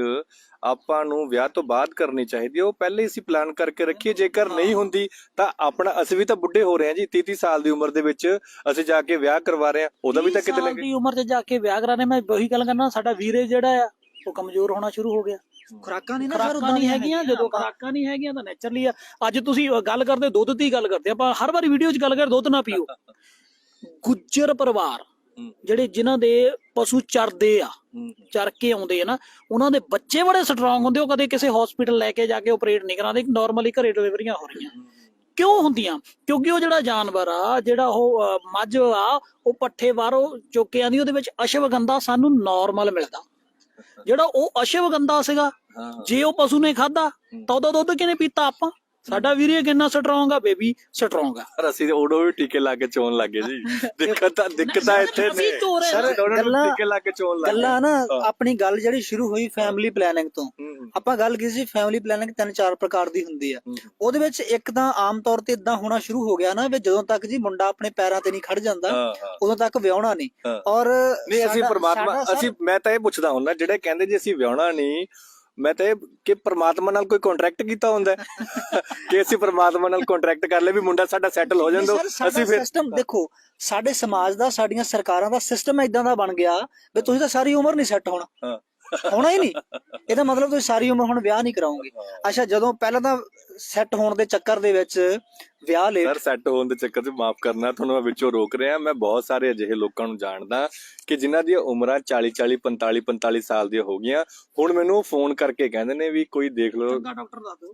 A: ਆਪਾਂ ਨੂੰ ਵਿਆਹ ਤੋਂ ਬਾਅਦ ਕਰਨੀ ਚਾਹੀਦੀ ਹੈ ਉਹ ਪਹਿਲੇ ਅਸੀਂ ਪਲਾਨ ਕਰਕੇ ਰੱਖੀਏ। ਜੇਕਰ ਨਹੀਂ ਹੁੰਦੀ ਤਾਂ ਆਪਣਾ, ਅਸੀਂ ਵੀ ਤਾਂ ਬੁੱਢੇ ਹੋ ਰਹੇ ਹਾਂ ਜੀ, 30 ਸਾਲ ਦੀ ਉਮਰ ਦੇ ਵਿੱਚ ਅਸੀਂ ਜਾ ਕੇ ਵਿਆਹ ਕਰਵਾ ਰਹੇ ਹਾਂ, ਉਹਦਾ ਵੀ ਤਾਂ ਕਿਤੇ ਨਾ
C: ਦੀ ਉਮਰ 'ਚ ਜਾ ਕੇ ਵਿਆਹ ਕਰਾਣੇ। ਮੈਂ ਉਹੀ ਗੱਲ ਕਰਨਾ, ਸਾਡਾ ਵੀਰੇ ਜਿਹੜਾ ਆ ਉਹ ਕਮਜ਼ੋਰ ਹੋਣਾ ਸ਼ੁਰੂ ਹੋ ਗਿਆ।
B: ਖੁਰਾਕਾਂ ਨਹੀਂ
C: ਹੈਗੀਆਂ, ਜਦੋਂ ਖੁਰਾਕਾਂ ਨਹੀਂ ਹੈਗੀਆਂ ਤਾਂ ਨੇਚਰਲੀ ਆ। ਅੱਜ ਤੁਸੀਂ ਗੱਲ ਕਰਦੇ ਦੁੱਧ ਦੀ ਗੱਲ ਕਰਦੇ, ਆਪਾਂ ਹਰ ਵਾਰੀ ਵੀਡੀਓ 'ਚ ਗੱਲ ਕਰਦੇ ਦੁੱਧ ਨਾ ਪੀਓ। ਗੁੱਜਰ ਪਰਿਵਾਰ ਜਿਹੜੇ ਜਿਨ੍ਹਾਂ ਦੇ ਪਸ਼ੂ ਚਰਦੇ ਆ, ਚਰ ਕੇ ਆਉਂਦੇ ਆ ਨਾ, ਉਹਨਾਂ ਦੇ ਬੱਚੇ ਬੜੇ ਸਟਰੋਂਗ ਹੁੰਦੇ। ਉਹ ਕਦੇ ਕਿਸੇ ਹਸਪੀਟਲ ਲੈ ਕੇ ਜਾ ਕੇ ਆਪਰੇਟ ਨਹੀਂ ਕਰਾਉਂਦੇ, ਨਾਰਮਲੀ ਘਰੇ ਡਿਲੀਵਰੀਆਂ ਹੋ ਰਹੀਆਂ। ਕਿਉਂ ਹੁੰਦੀਆਂ? ਕਿਉਂਕਿ ਉਹ ਜਿਹੜਾ ਜਾਨਵਰ ਆ, ਜਿਹੜਾ ਉਹ ਮੱਝ ਆ, ਉਹ ਪੱਠੇ ਬਾਹਰੋਂ ਚੁੱਕ ਕੇ ਆਉਂਦੀ, ਉਹਦੇ ਵਿੱਚ ਅਸ਼ਵਗੰਧਾ ਸਾਨੂੰ ਨਾਰਮਲ ਮਿਲਦਾ। ਜਿਹੜਾ ਉਹ ਅਸ਼ਵਗੰਧਾ ਸੀਗਾ, ਜੇ ਉਹ ਪਸ਼ੂ ਨੇ ਖਾਦਾ ਤਾਂ ਉਹਦਾ ਦੁੱਧ ਕਿਹਨੇ ਪੀਤਾ? ਆਪਾਂ। ਸਾਡਾ ਵੀਰੇ ਕਿੰਨਾ ਸਟਰੋਂਗ ਆ, ਬੇਬੀ ਸਟਰੋਂਗ ਆ।
A: ਪਰ ਅਸੀਂ ਉਦੋਂ ਵੀ ਟੀਕੇ ਲਾ ਕੇ ਚੋਣ ਲੱਗੇ ਜੀ। ਦਿੱਕਤਾਂ ਇੱਥੇ ਨੇ
B: ਸਰ।
A: ਟੀਕੇ ਲਾ ਕੇ ਚੋਣ ਲੱਗੇ
B: ਗੱਲਾਂ ਨਾ, ਆਪਣੀ ਗੱਲ ਜਿਹੜੀ ਸ਼ੁਰੂ ਹੋਈ ਫੈਮਿਲੀ ਪਲੈਨਿੰਗ ਤੋਂ, ਆਪਾਂ ਗੱਲ ਕੀਤੀ ਸੀ ਫੈਮਿਲੀ ਪਲੈਨਿੰਗ 3-4 ਪ੍ਰਕਾਰ ਦੀ ਹੁੰਦੀ ਆ। ਉਹਦੇ ਵਿੱਚ ਇੱਕ ਤਾਂ ਆਮ ਤੌਰ ਤੇ ਇਦਾਂ ਹੋਣਾ ਸ਼ੁਰੂ ਹੋ ਗਿਆ ਨਾ ਵੀ ਜਦੋਂ ਤੱਕ ਜੀ ਮੁੰਡਾ ਆਪਣੇ ਪੈਰਾਂ ਤੇ ਨਹੀਂ ਖੜ ਜਾਂਦਾ ਉਦੋਂ ਤੱਕ ਵਿਆਹਣਾ ਨਹੀਂ। ਔਰ
A: ਨਹੀਂ, ਅਸੀਂ ਪਰਮਾਤਮਾ, ਮੈਂ ਤਾਂ ਇਹ ਪੁੱਛਦਾ ਹੁੰਦਾ ਜਿਹੜੇ ਕਹਿੰਦੇ ਜੀ ਅਸੀਂ ਵਿਆਹਣਾ ਨਹੀਂ, ਮੈਂ ਤਾਂ ਇਹ ਕਿ ਪਰਮਾਤਮਾ ਨਾਲ ਕੋਈ ਕੰਟਰੈਕਟ ਕੀਤਾ ਹੁੰਦਾ ਕਿ ਅਸੀਂ ਪਰਮਾਤਮਾ ਨਾਲ ਕੰਟਰੈਕਟ ਕਰ ਲੈ ਵੀ ਮੁੰਡਾ ਸਾਡਾ ਸੈਟਲ ਹੋ ਜਾਂਦਾ, ਅਸੀਂ ਫਿਰ
B: ਸਿਸਟਮ ਦੇਖੋ, ਸਾਡੇ ਸਮਾਜ ਦਾ, ਸਾਡੀਆਂ ਸਰਕਾਰਾਂ ਦਾ ਸਿਸਟਮ ਇਦਾਂ ਦਾ ਬਣ ਗਿਆ ਵੀ ਤੁਸੀਂ ਤਾਂ ਸਾਰੀ ਉਮਰ ਨਹੀਂ ਸੈੱਟ ਹੋਣਾ, ਹੋਣਾ ਹੀ ਨਹੀਂ। ਇਹਦਾ ਮਤਲਬ ਤੁਸੀਂ ਸਾਰੀ ਉਮਰ ਹੁਣ ਵਿਆਹ ਨਹੀਂ ਕਰਾਓਗੇ। ਅੱਛਾ, ਜਦੋਂ ਪਹਿਲਾਂ ਤਾਂ ਸੈੱਟ ਹੋਣ ਦੇ ਚੱਕਰ ਦੇ ਵਿੱਚ ਵਿਆਹ ਲੇਟ।
A: ਸਰ, ਸੈੱਟ ਹੋਣ ਦੇ ਚੱਕਰ 'ਚ ਮਾਫ ਕਰਨਾ, ਤੁਹਾਨੂੰ ਮੈਂ ਵਿੱਚੋਂ ਰੋਕ ਰਿਹਾ। ਮੈਂ ਬਹੁਤ ਸਾਰੇ ਅਜਿਹੇ ਲੋਕਾਂ ਨੂੰ ਜਾਣਦਾ ਕਿ ਜਿਨ੍ਹਾਂ ਦੀਆਂ ਉਮਰਾਂ 40-40, 45-45 ਸਾਲ ਦੀਆਂ ਹੋ ਗਈਆਂ। ਹੁਣ ਮੈਨੂੰ ਫੋਨ ਕਰਕੇ ਕਹਿੰਦੇ ਨੇ ਵੀ ਕੋਈ ਦੇਖ ਲਓ,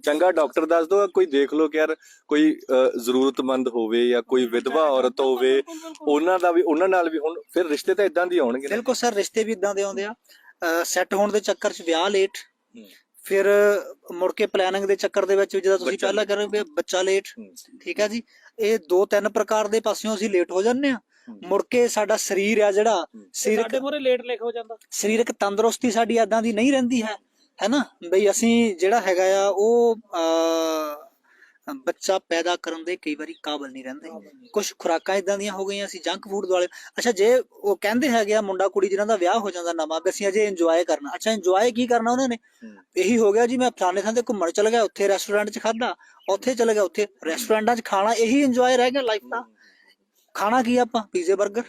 A: ਚੰਗਾ ਡਾਕਟਰ ਦੱਸ ਦਿਓ, ਕੋਈ ਦੇਖ ਲਓ ਕਿ ਯਾਰ ਕੋਈ ਜ਼ਰੂਰਤਮੰਦ ਹੋਵੇ ਜਾਂ ਕੋਈ ਵਿਧਵਾ ਔਰਤ ਹੋਵੇ, ਉਹਨਾਂ ਨਾਲ ਵੀ ਹੁਣ ਫਿਰ ਰਿਸ਼ਤੇ ਤਾਂ ਇਦਾਂ ਦੇ ਆਉਣਗੇ।
B: ਬਿਲਕੁਲ ਸਰ, ਰਿਸ਼ਤੇ ਵੀ ਇਦਾਂ ਦੇ ਆਉਂਦੇ ਆ। ਸੈੱਟ ਹੋਣ ਦੇ ਚੱਕਰ 'ਚ ਵਿਆਹ ਲੇਟ, ਫਿਰ ਮੁੜ ਕੇ ਪਲੈਨਿੰਗ ਦੇ ਚੱਕਰ ਦੇ ਵਿੱਚ ਜਦੋਂ ਤੁਸੀਂ ਪਹਿਲਾਂ ਕਰ ਰਹੇ ਬੱਚਾ ਲੇਟ। ਠੀਕ ਹੈ ਜੀ, ਇਹ 2-3 ਪ੍ਰਕਾਰ ਦੇ ਪਾਸਿਓਂ ਅਸੀਂ ਲੇਟ ਹੋ ਜਾਂਦੇ ਆ। ਮੁੜ ਕੇ ਸਾਡਾ ਸਰੀਰ ਆ ਜਿਹੜਾ,
C: ਸਾਡੇ ਮੂਹਰੇ ਲੇਟ ਲਿਖ ਹੋ ਜਾਂਦਾ।
B: ਸਰੀਰਕ ਤੰਦਰੁਸਤੀ ਸਾਡੀ ਏਦਾਂ ਦੀ ਨਹੀਂ ਰਹਿੰਦੀ ਹੈ ਨਾ, ਬਈ ਅਸੀਂ ਜਿਹੜਾ ਹੈਗਾ ਆ ਉਹ ਬੱਚਾ ਪੈਦਾ ਕਰਨ ਦੇ ਕਈ ਵਾਰੀ ਕਾਬਲ ਨਹੀਂ ਰਹਿੰਦੇ। ਕੁਝ ਖੁਰਾਕਾਂ ਇਦਾਂ ਦੀਆਂ ਹੋ ਗਈਆਂ, ਅਸੀਂ ਜੰਕ ਫੂਡ ਵਾਲੇ। ਅੱਛਾ, ਜੇ ਉਹ ਕਹਿੰਦੇ ਹੈਗੇ ਆ ਮੁੰਡਾ ਕੁੜੀ ਜਿਹਨਾਂ ਦਾ ਵਿਆਹ ਹੋ ਜਾਂਦਾ ਨਵਾਂ, ਅਸੀਂ ਅਜੇ ਇੰਜੋਏ ਕਰਨਾ। ਅੱਛਾ, ਇੰਜੋਏ ਕੀ ਕਰਨਾ ਉਹਨਾਂ ਨੇ? ਇਹੀ ਹੋ ਗਿਆ ਜੀ, ਮੈਂ ਫਲਾਣੇ ਥਾਂ ਤੇ ਘੁੰਮਣ ਚਲ ਗਿਆ, ਉੱਥੇ ਰੈਸਟੋਰੈਂਟ 'ਚ ਖਾਦਾ, ਉੱਥੇ ਚਲੇ ਗਿਆ, ਉੱਥੇ ਰੈਸਟੋਰੈਂਟਾਂ 'ਚ ਖਾਣਾ, ਇਹੀ ਇੰਜੋਏ ਰਹਿ ਗਿਆ ਲਾਈਫ ਦਾ। ਖਾਣਾ ਕੀ ਆਪਾਂ? ਪੀਜ਼ੇ, ਬਰਗਰ।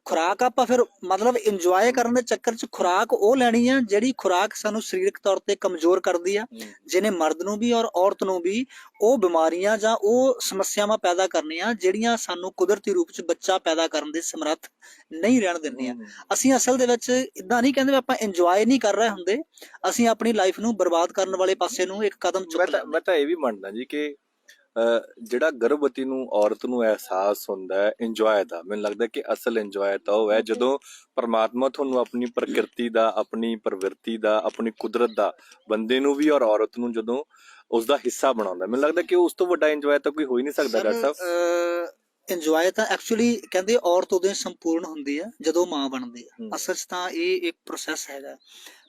B: ਖੁਰਾਕ ਆਪਾਂ ਫਿਰ ਮਤਲਬ ਇੰਜੋਏ ਕਰਨ ਦੇ ਚੱਕਰ 'ਚ ਖੁਰਾਕ ਉਹ ਲੈਣੀ ਆ ਜਿਹੜੀ ਖੁਰਾਕ ਸਾਨੂੰ ਸਰੀਰਕ ਤੌਰ ਤੇ ਕਮਜ਼ੋਰ ਕਰਦੀ ਆ, ਜਿਹਨੇ ਮਰਦ ਨੂੰ ਵੀ ਔਰ ਔਰਤ ਨੂੰ ਵੀ ਉਹ ਬਿਮਾਰੀਆਂ ਜਾਂ ਉਹ ਸਮੱਸਿਆਵਾਂ ਪੈਦਾ ਕਰਨੀਆਂ ਜਿਹੜੀਆਂ ਸਾਨੂੰ ਕੁਦਰਤੀ ਰੂਪ 'ਚ ਬੱਚਾ ਪੈਦਾ ਕਰਨ ਦੇ ਸਮਰੱਥ ਨਹੀਂ ਰਹਿਣ ਦਿੰਦੀਆਂ। ਅਸੀਂ ਅਸਲ ਦੇ ਵਿੱਚ ਇਦਾਂ ਨਹੀਂ ਕਹਿੰਦੇ ਆਪਾਂ ਇੰਜੋਏ ਨਹੀਂ ਕਰ ਰਹੇ ਹੁੰਦੇ, ਅਸੀਂ ਆਪਣੀ ਲਾਈਫ ਨੂੰ ਬਰਬਾਦ ਕਰਨ ਵਾਲੇ ਪਾਸੇ ਨੂੰ ਇੱਕ ਕਦਮ ਚੁੱਕ ਲੈਂਦੇ।
A: ਮੈਂ ਤਾਂ ਇਹ ਵੀ ਮੰਨਦਾ ਜੀ ਕਿ ਜਿਹੜਾ ਗਰਭਵਤੀ ਨੂੰ ਔਰਤ ਨੂੰ ਅਹਿਸਾਸ ਹੁੰਦਾ ਹੈ ਇੰਜੋਏ ਦਾ, ਮੈਨੂੰ ਲੱਗਦਾ ਕਿ ਅਸਲ ਇੰਜੋਏ ਤਾਂ ਉਹ ਹੈ ਜਦੋਂ ਪਰਮਾਤਮਾ ਤੁਹਾਨੂੰ ਆਪਣੀ ਪ੍ਰਕਿਰਤੀ ਦਾ, ਆਪਣੀ ਪ੍ਰਵਿਰਤੀ ਦਾ, ਆਪਣੀ ਕੁਦਰਤ ਦਾ ਬੰਦੇ ਨੂੰ ਵੀ ਔਰ ਔਰਤ ਨੂੰ ਜਦੋਂ ਉਸ ਦਾ ਹਿੱਸਾ ਬਣਾਉਂਦਾ। ਮੈਨੂੰ ਲੱਗਦਾ ਕਿ ਉਸ ਤੋਂ ਵੱਡਾ ਇੰਜੋਏ ਤਾਂ ਕੋਈ ਹੋ ਹੀ ਨਹੀਂ ਸਕਦਾ। ਡਾਕਟਰ ਸਾਹਿਬ,
B: ਇੰਜੋਏ ਤਾਂ ਐਕਚੁਅਲੀ ਕਹਿੰਦੇ ਔਰਤ ਉਦੋਂ ਸੰਪੂਰਨ ਹੁੰਦੀ ਹੈ ਜਦੋਂ ਮਾਂ ਬਣਦੀ ਹੈ। ਅਸਲ 'ਚ ਤਾਂ ਇਹ ਇੱਕ ਪ੍ਰੋਸੈਸ ਹੈਗਾ।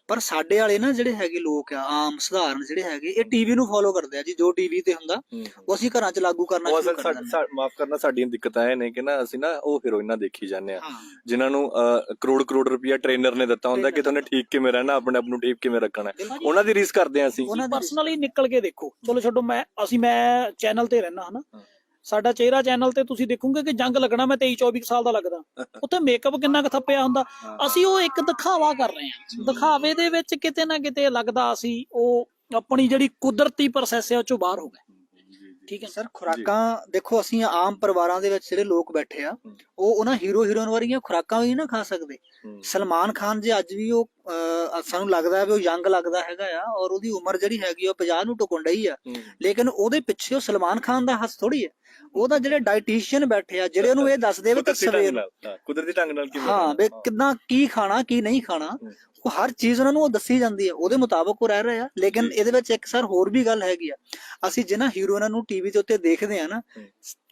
B: ਪਰ ਸਾਡੇ ਵਾਲੇ ਨਾ ਜਿਹੜੇ ਹੈਗੇ ਲੋਕ ਆ ਆਮ ਸਧਾਰਨ ਜਿਹੜੇ ਹੈਗੇ ਇਹ ਟੀਵੀ ਨੂੰ ਫੋਲੋ ਕਰਦੇ ਆ ਜੀ, ਜੋ ਟੀਵੀ ਤੇ ਹੁੰਦਾ ਉਹ ਅਸੀਂ ਘਰਾਂ 'ਚ ਲਾਗੂ ਕਰਨਾ
A: ਉਹ
B: ਸ਼ੁਰੂ ਕਰ ਦਿੰਦੇ ਹਾਂ।
A: ਮਾਫ ਕਰਨਾ, ਸਾਡੀਆਂ ਦਿੱਕਤਾਂ ਇਹ ਨੇ ਕਿ ਨਾ ਅਸੀਂ ਨਾ ਉਹ ਹੀਰੋਇਨਾਂ ਦੇਖੀ ਜਾਂਦੇ ਆ
B: ਹਾਂ
A: ਜਿਨ੍ਹਾਂ ਨੂੰ ਕਰੋੜ ਰੁਪਇਆ ਟ੍ਰੇਨਰ ਨੇ ਦਿੱਤਾ ਹੁੰਦਾ ਕਿ ਤੁਹਾਨੂੰ ਠੀਕ ਕਿਵੇਂ ਰਹਿਣਾ, ਆਪਣੇ ਆਪ ਨੂੰ ਠੀਕ ਕਿਵੇਂ ਰੱਖਣਾ, ਉਹਨਾਂ ਦੀ ਰੀਸ ਕਰਦੇ ਆ ਅਸੀਂ।
C: ਉਹਨਾਂ ਪਰਸਨਲੀ ਨਿਕਲ ਕੇ ਦੇਖੋ, ਚਲੋ ਛੱਡੋ, ਮੈਂ ਚੈਨਲ ਤੇ ਰਹਿਣਾ ਹਨਾ, ਸਾਡਾ ਚਿਹਰਾ ਚੈਨਲ ਤੇ ਤੁਸੀਂ ਦੇਖੋਗੇ ਕਿ ਜੰਗ ਲੱਗਣਾ ਮੈਂ 23-24 ਸਾਲ ਦਾ ਲੱਗਦਾ, ਉੱਥੇ ਮੇਕਅਪ ਕਿੰਨਾ ਕੁ ਥੱਪਿਆ ਹੁੰਦਾ। ਅਸੀਂ ਉਹ ਇੱਕ ਦਿਖਾਵਾ ਕਰ ਰਹੇ ਹਾਂ, ਦਿਖਾਵੇ ਦੇ ਵਿੱਚ ਕਿਤੇ ਨਾ ਕਿਤੇ ਲੱਗਦਾ ਅਸੀਂ ਉਹ ਆਪਣੀ ਜਿਹੜੀ ਕੁਦਰਤੀ ਪ੍ਰੋਸੈਸ ਹੈ ਉਹ ਚੋਂ ਬਾਹਰ ਹੋ ਗਏ। ਠੀਕ ਹੈ
B: ਸਰ, ਖੁਰਾਕਾਂ ਦੇਖੋ, ਅਸੀਂ ਆਮ ਪਰਿਵਾਰਾਂ ਦੇ ਵਿੱਚ ਜਿਹੜੇ ਲੋਕ ਬੈਠੇ ਆ ਉਹ ਉਹਨਾਂ ਹੀਰੋਇਨ ਵਰਗੀਆਂ ਖੁਰਾਕਾਂ ਵੀ ਨਾ ਖਾ ਸਕਦੇ। ਸਲਮਾਨ ਖਾਨ ਜੇ ਅੱਜ ਵੀ ਉਹ ਸਾਨੂੰ ਲੱਗਦਾ ਹੈ ਵੀ ਉਹ ਯੰਗ ਲੱਗਦਾ ਹੈਗਾ ਆ ਔਰ ਉਹਦੀ ਉਮਰ ਜਿਹੜੀ ਹੈਗੀ ਉਹ 50 ਨੂੰ ਟੁਕਣ ਡਈ ਆ, ਲੇਕਿਨ ਉਹਦੇ ਪਿੱਛੇ ਉਹ ਸਲਮਾਨ ਖਾਨ ਦਾ ਹੱਥ ਥੋੜੀ ਹੈ, ਉਹਦਾ ਜਿਹੜੇ ਡਾਈਟੀਸ਼ੀਅਨ ਬੈਠੇ ਆ ਜਿਹੜੇ ਉਹਨੂੰ ਇਹ ਦੱਸਦੇ ਵੀ ਸਵੇਰ
A: ਕੁਦਰਤੀ ਢੰਗ ਨਾਲ
B: ਹਾਂ ਵੀ ਕਿੱਦਾਂ ਕੀ ਖਾਣਾ ਕੀ ਨਹੀਂ ਖਾਣਾ, ਉਹ ਹਰ ਚੀਜ਼ ਉਹਨਾਂ ਨੂੰ ਉਹ ਦੱਸੀ ਜਾਂਦੀ ਹੈ, ਉਹਦੇ ਮੁਤਾਬਕ ਉਹ ਰਹਿ ਰਹੇ ਆ। ਲੇਕਿਨ ਇਹਦੇ ਵਿੱਚ ਇੱਕ ਸਰ ਹੋਰ ਵੀ ਗੱਲ ਹੈਗੀ ਆ, ਅਸੀਂ ਜਿਹਨਾਂ ਹੀਰੋਇਨਾਂ ਨੂੰ ਟੀਵੀ ਦੇ ਉੱਤੇ ਦੇਖਦੇ ਆ ਨਾ,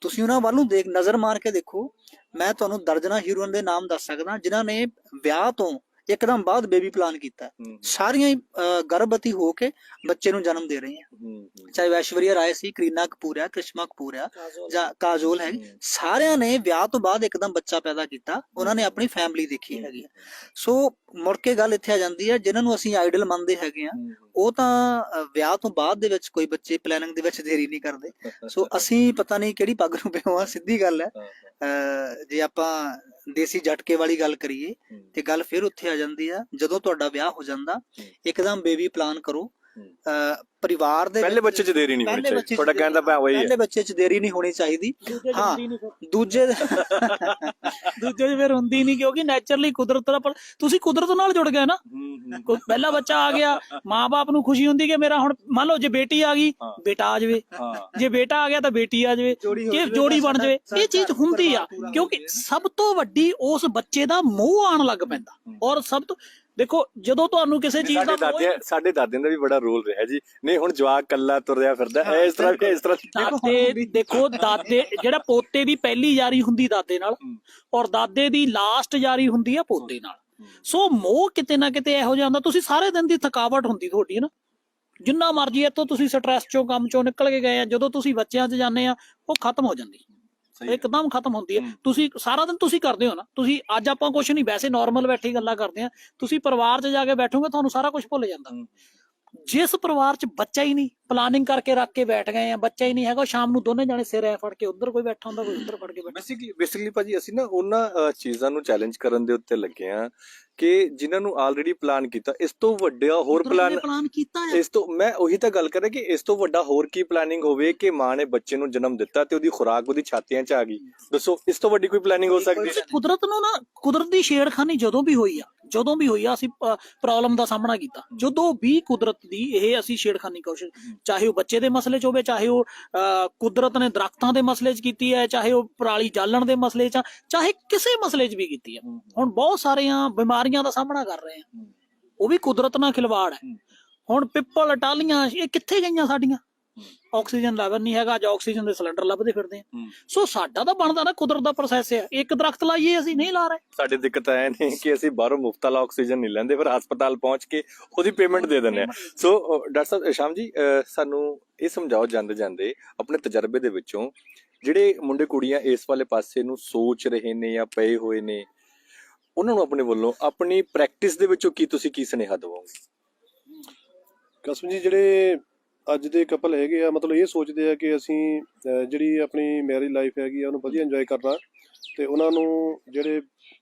B: ਤੁਸੀਂ ਉਹਨਾਂ ਵੱਲ ਨੂੰ ਨਜ਼ਰ ਮਾਰ ਕੇ ਦੇਖੋ, ਮੈਂ ਤੁਹਾਨੂੰ ਦਰਜਨਾਂ ਹੀਰੋਇਨ ਦੇ ਨਾਮ ਦੱਸ ਸਕਦਾ ਜਿਨ੍ਹਾਂ ਨੇ ਵਿਆਹ ਤੋਂ ਇੱਕਦਮ ਬਾਅਦ ਬੇਬੀ ਪਲਾਨ ਕੀਤਾ, ਸਾਰੀਆਂ ਹੀ ਗਰਭਵਤੀ ਹੋ ਕੇ ਬੱਚੇ ਨੂੰ ਜਨਮ ਦੇ ਰਹੀਆਂ, ਚਾਹੇ ਐਸ਼ਵਰੀਆ ਰਾਏ ਸੀ, ਕਰੀਨਾ ਕਪੂਰ ਆ, ਕ੍ਰਿਸ਼ਮਾ ਕਪੂਰ ਆ ਜਾਂ ਕਾਜੋਲ ਹੈ, ਸਾਰਿਆਂ ਨੇ ਵਿਆਹ ਤੋਂ ਬਾਅਦ ਇੱਕਦਮ ਬੱਚਾ ਪੈਦਾ ਕੀਤਾ, ਉਹਨਾਂ ਨੇ ਆਪਣੀ ਫੈਮਿਲੀ ਦੇਖੀ ਹੈਗੀ। ਸੋ ਮੁੜ ਕੇ ਗੱਲ ਇੱਥੇ ਆ ਜਾਂਦੀ ਹੈ, ਜਿਨ੍ਹਾਂ ਨੂੰ ਅਸੀਂ ਆਈਡਲ ਮੰਨਦੇ ਹੈਗੇ ਆ ਉਹ ਤਾਂ ਵਿਆਹ ਤੋਂ ਬਾਅਦ ਦੇ ਵਿੱਚ ਕੋਈ ਬੱਚੇ ਪਲੈਨਿੰਗ ਦੇ ਵਿੱਚ ਦੇਰੀ ਨਹੀਂ ਕਰਦੇ। ਸੋ ਅਸੀਂ ਪਤਾ ਨਹੀਂ ਕਿਹੜੀ ਪੱਗ ਨੂੰ ਪਿਓ ਆ, ਸਿੱਧੀ ਗੱਲ ਹੈ। ਜੇ ਆਪਾਂ ਦੇਸੀ ਝਟਕੇ ਵਾਲੀ ਗੱਲ ਕਰੀਏ ਤੇ ਗੱਲ ਫਿਰ ਉੱਥੇ ਆ ਜਾਂਦੀ ਆ, ਜਦੋਂ ਤੁਹਾਡਾ ਵਿਆਹ ਹੋ ਜਾਂਦਾ ਇੱਕਦਮ ਬੇਬੀ ਪਲਾਨ ਕਰੋ, ਪਰਿਵਾਰ ਦੇ
A: ਪਹਿਲੇ ਬੱਚੇ 'ਚ ਦੇਰੀ ਨਹੀਂ ਹੋਣੀ ਚਾਹੀਦੀ, ਤੁਹਾਡਾ ਕਹਿਣ ਦਾ ਭਾਵ ਉਹੀ ਹੈ,
B: ਪਹਿਲੇ ਬੱਚੇ 'ਚ ਦੇਰੀ ਨਹੀਂ ਹੋਣੀ ਚਾਹੀਦੀ। ਹਾਂ ਦੂਜੇ
C: ਚ ਫਿਰ ਹੁੰਦੀ ਨਹੀਂ, ਕਿਉਂਕਿ ਨੈਚੁਰਲੀ ਕੁਦਰਤ ਦਾ ਤੁਸੀਂ ਕੁਦਰਤ ਨਾਲ ਜੁੜ ਗਏ ਨਾ। ਪਹਿਲਾ ਬੱਚਾ ਆ ਗਿਆ, ਮਾਂ-ਬਾਪ ਨੂੰ ਖੁਸ਼ੀ ਹੁੰਦੀ ਕਿ ਮੇਰਾ ਹੁਣ ਮੰਨ ਲਓ ਜੇ ਬੇਟੀ ਆ ਗਈ ਬੇਟਾ ਆ ਜਾਵੇ, ਜੇ ਬੇਟਾ ਆ ਗਿਆ ਤਾਂ ਬੇਟੀ ਆ ਜਾਵੇ, ਕਿ ਜੋੜੀ ਬਣ ਜਾਵੇ, ਇਹ ਚੀਜ਼ ਹੁੰਦੀ ਆ। ਕਿਉਂਕਿ ਸਭ ਤੋਂ ਵੱਡੀ ਉਸ ਬੱਚੇ ਦਾ ਮੋਹ ਆਣ ਲੱਗ ਪੈਂਦਾ, ਔਰ ਸਭ ਤੋਂ ਦੇਖੋ ਜਦੋਂ ਤੁਹਾਨੂੰ ਕਿਸੇ ਚੀਜ਼ ਦਾ
A: ਸਾਡੇ ਦਾਦਿਆਂ ਦਾ ਵੀ ਬੜਾ ਰੋਲ ਰਿਹਾ ਜੀ, ਨਹੀਂ ਹੁਣ ਜਵਾਕ ਕੱਲਾ ਤੁਰਿਆ ਫਿਰਦਾ ਇਸ ਤਰ੍ਹਾਂ
C: ਦਾਦੇ ਦੇਖੋ, ਦਾਦੇ ਜਿਹੜਾ ਪੋਤੇ ਦੀ ਪਹਿਲੀ ਯਾਰੀ ਹੁੰਦੀ ਦਾਦੇ ਨਾਲ, ਔਰ ਦਾਦੇ ਦੀ ਲਾਸਟ ਯਾਰੀ ਹੁੰਦੀ ਆ ਪੋਤੇ ਨਾਲ। ਸੋ ਮੋਹ ਕਿਤੇ ਨਾ ਕਿਤੇ ਇਹੋ ਜਿਹਾ ਹੁੰਦਾ, ਤੁਸੀਂ ਸਾਰੇ ਦਿਨ ਦੀ ਥਕਾਵਟ ਹੁੰਦੀ ਤੁਹਾਡੀ ਨਾ, ਜਿੰਨਾ ਮਰਜ਼ੀ ਇੱਥੋਂ ਤੁਸੀਂ ਸਟ੍ਰੈਸ ਚੋਂ ਕੰਮ ਚੋਂ ਨਿਕਲ ਕੇ ਗਏ ਆ, ਜਦੋਂ ਤੁਸੀਂ ਬੱਚਿਆਂ 'ਚ ਜਾਂਦੇ ਆ ਉਹ ਖਤਮ ਹੋ ਜਾਂਦੀ, ਇੱਕਦਮ ਖਤਮ ਹੁੰਦੀ ਹੈ। ਤੁਸੀਂ ਸਾਰਾ ਦਿਨ ਤੁਸੀਂ ਕਰਦੇ ਹੋ ਨਾ, ਤੁਸੀਂ ਅੱਜ ਆਪਾਂ ਕੁਛ ਨਹੀਂ ਵੈਸੇ ਨਾਰਮਲ ਬੈਠੀ ਗੱਲਾਂ ਕਰਦੇ ਆ, ਤੁਸੀਂ ਪਰਿਵਾਰ 'ਚ ਜਾ ਕੇ ਬੈਠੋਗੇ ਤੁਹਾਨੂੰ ਸਾਰਾ ਕੁਝ ਭੁੱਲ ਜਾਂਦਾ। ਜਿਸ ਪਰਿਵਾਰ 'ਚ ਬੱਚਾ ਹੀ ਨਹੀਂ, ਪਲਾਨਿੰਗ ਕਰਕੇ ਰੱਖ ਕੇ ਬੈਠ ਗਏ ਆ, ਬੱਚਾ ਹੀ ਨਹੀਂ ਹੈਗਾ, ਸ਼ਾਮ ਨੂੰ ਦੋਨੇ ਜਾਣੇ ਸਿਰ ਐ ਫੜ ਕੇ ਉੱਧਰ ਕੋਈ ਬੈਠਾ ਹੁੰਦਾ, ਕੋਈ ਉੱਧਰ ਫੜ ਕੇ ਬੈਠਾ।
A: ਬੇਸਿਕਲੀ ਭਾਜੀ ਅਸੀਂ ਨਾ ਉਹਨਾਂ ਚੀਜ਼ਾਂ ਨੂੰ ਚੈਲੰਜ ਕਰਨ ਦੇ ਉੱਤੇ ਲੱਗੇ ਆ ਕਿ ਜਿਨ੍ਹਾਂ ਨੂੰ ਆਲਰੇਡੀ ਪਲਾਨ ਕੀਤਾ, ਇਸ ਤੋਂ ਵੱਡਾ ਹੋਰ ਪਲਾਨ
C: ਕੀਤਾ ਹੈ।
A: ਇਸ ਤੋਂ ਮੈਂ ਉਹੀ ਤਾਂ ਗੱਲ ਕਰ ਰਿਹਾ ਕਿ ਇਸ ਤੋਂ ਵੱਡਾ ਹੋਰ ਕੀ ਪਲਾਨਿੰਗ ਹੋਵੇ ਕਿ ਮਾਂ ਨੇ ਬੱਚੇ ਨੂੰ ਜਨਮ ਦਿੱਤਾ ਤੇ ਉਹਦੀ ਖੁਰਾਕ ਉਹਦੀ ਛਾਤੀਆਂ 'ਚ ਆ ਗਈ, ਦੱਸੋ ਇਸ ਤੋਂ ਵੱਡੀ ਕੋਈ ਪਲਾਨਿੰਗ ਹੋ ਸਕਦੀ ਹੈ?
C: ਕੁਦਰਤ ਨੂੰ ਨਾ, ਕੁਦਰਤ ਦੀ ਛੇੜਖਾਨੀ ਜਦੋਂ ਵੀ ਹੋਈ ਆ ਅਸੀਂ ਪ੍ਰੋਬਲਮ ਦਾ ਸਾਹਮਣਾ ਕੀਤਾ, ਜਦੋਂ ਵੀ ਕੁਦਰਤ ਦੀ ਇਹ ਅਸੀਂ ਛੇੜਖਾਨੀ ਕੋਸ਼ਿਸ਼, ਚਾਹੇ ਉਹ ਬੱਚੇ ਦੇ ਮਸਲੇ 'ਚ ਹੋਵੇ, ਚਾਹੇ ਉਹ ਕੁਦਰਤ ਨੇ ਦਰਖਤਾਂ ਦੇ ਮਸਲੇ 'ਚ ਕੀਤੀ ਹੈ, ਚਾਹੇ ਉਹ ਪਰਾਲੀ ਜਾਲਣ ਦੇ ਮਸਲੇ 'ਚ, ਚਾਹੇ ਕਿਸੇ ਮਸਲੇ 'ਚ ਵੀ ਕੀਤੀ ਹੈ। ਹੁਣ ਬਹੁਤ ਸਾਰੀਆਂ ਬਿਮਾਰੀਆਂ ਦਾ ਸਾਹਮਣਾ ਕਰ ਰਹੇ ਆ, ਉਹ ਵੀ ਕੁਦਰਤ ਨਾਲ ਖਿਲਵਾੜ ਹੈ। ਹੁਣ ਪਿੱਪਲ ਟਾਹਲੀਆਂ ਇਹ ਕਿੱਥੇ ਗਈਆਂ ਸਾਡੀਆਂ? ਆਕਸੀਜਨ ਲੈਵਲ ਨਹੀਂ ਹੈਗਾ, ਅੱਜ ਆਕਸੀਜਨ ਦੇ ਸਿਲੰਡਰ ਲੱਭਦੇ ਫਿਰਦੇ ਆ। ਸੋ ਸਾਡਾ ਤਾਂ ਬਣਦਾ ਨਾ ਕੁਦਰਤ ਦਾ ਪ੍ਰੋਸੈਸ ਹੈ, ਇੱਕ ਦਰਖਤ ਲਾਈਏ ਅਸੀਂ ਨਹੀਂ ਲਾ ਰਹੇ।
A: ਸਾਡੀ ਦਿੱਕਤ ਐ ਨੇ ਕਿ ਅਸੀਂ ਬਾਹਰੋਂ ਮੁਫਤ ਵਾਲਾ ਆਕਸੀਜਨ ਨਹੀਂ ਲੈਂਦੇ, ਫਿਰ ਹਸਪਤਾਲ ਪਹੁੰਚ ਕੇ ਉਹਦੀ ਪੇਮੈਂਟ ਦੇ ਦਿੰਦੇ ਆ। ਸੋ ਡਾਕਟਰ ਸਾਹਿਬ, ਸ਼ਾਮ ਜੀ, ਸਾਨੂੰ ਇਹ ਸਮਝਾਓ ਜਾਂਦੇ ਜਾਂਦੇ ਆਪਣੇ ਤਜਰਬੇ ਦੇ ਵਿੱਚੋਂ, ਜਿਹੜੇ ਮੁੰਡੇ ਕੁੜੀਆਂ ਇਸ ਵਾਲੇ ਪਾਸੇ ਨੂੰ ਸੋਚ ਰਹੇ ਨੇ ਜਾਂ ਪਏ ਹੋਏ ਨੇ, ਉਹਨਾਂ ਨੂੰ ਆਪਣੇ ਵੱਲੋਂ ਆਪਣੀ ਪ੍ਰੈਕਟਿਸ ਦੇ ਵਿੱਚੋਂ ਤੁਸੀਂ ਕੀ ਸੁਨੇਹਾ ਦਿਵਾਓਗੇ?
D: ਕਸਮ ਜੀ, ਜਿਹੜੇ ਅੱਜ ਦੇ ਕਪਲ ਹੈਗੇ ਆ, ਮਤਲਬ ਇਹ ਸੋਚਦੇ ਆ ਕਿ ਅਸੀਂ ਜਿਹੜੀ ਆਪਣੀ ਮੈਰਿਜ ਲਾਈਫ ਹੈਗੀ ਆ ਉਹਨੂੰ ਵਧੀਆ ਇੰਜੋਏ ਕਰਨਾ, ਤੇ ਉਹਨਾਂ ਨੂੰ ਜਿਹੜੇ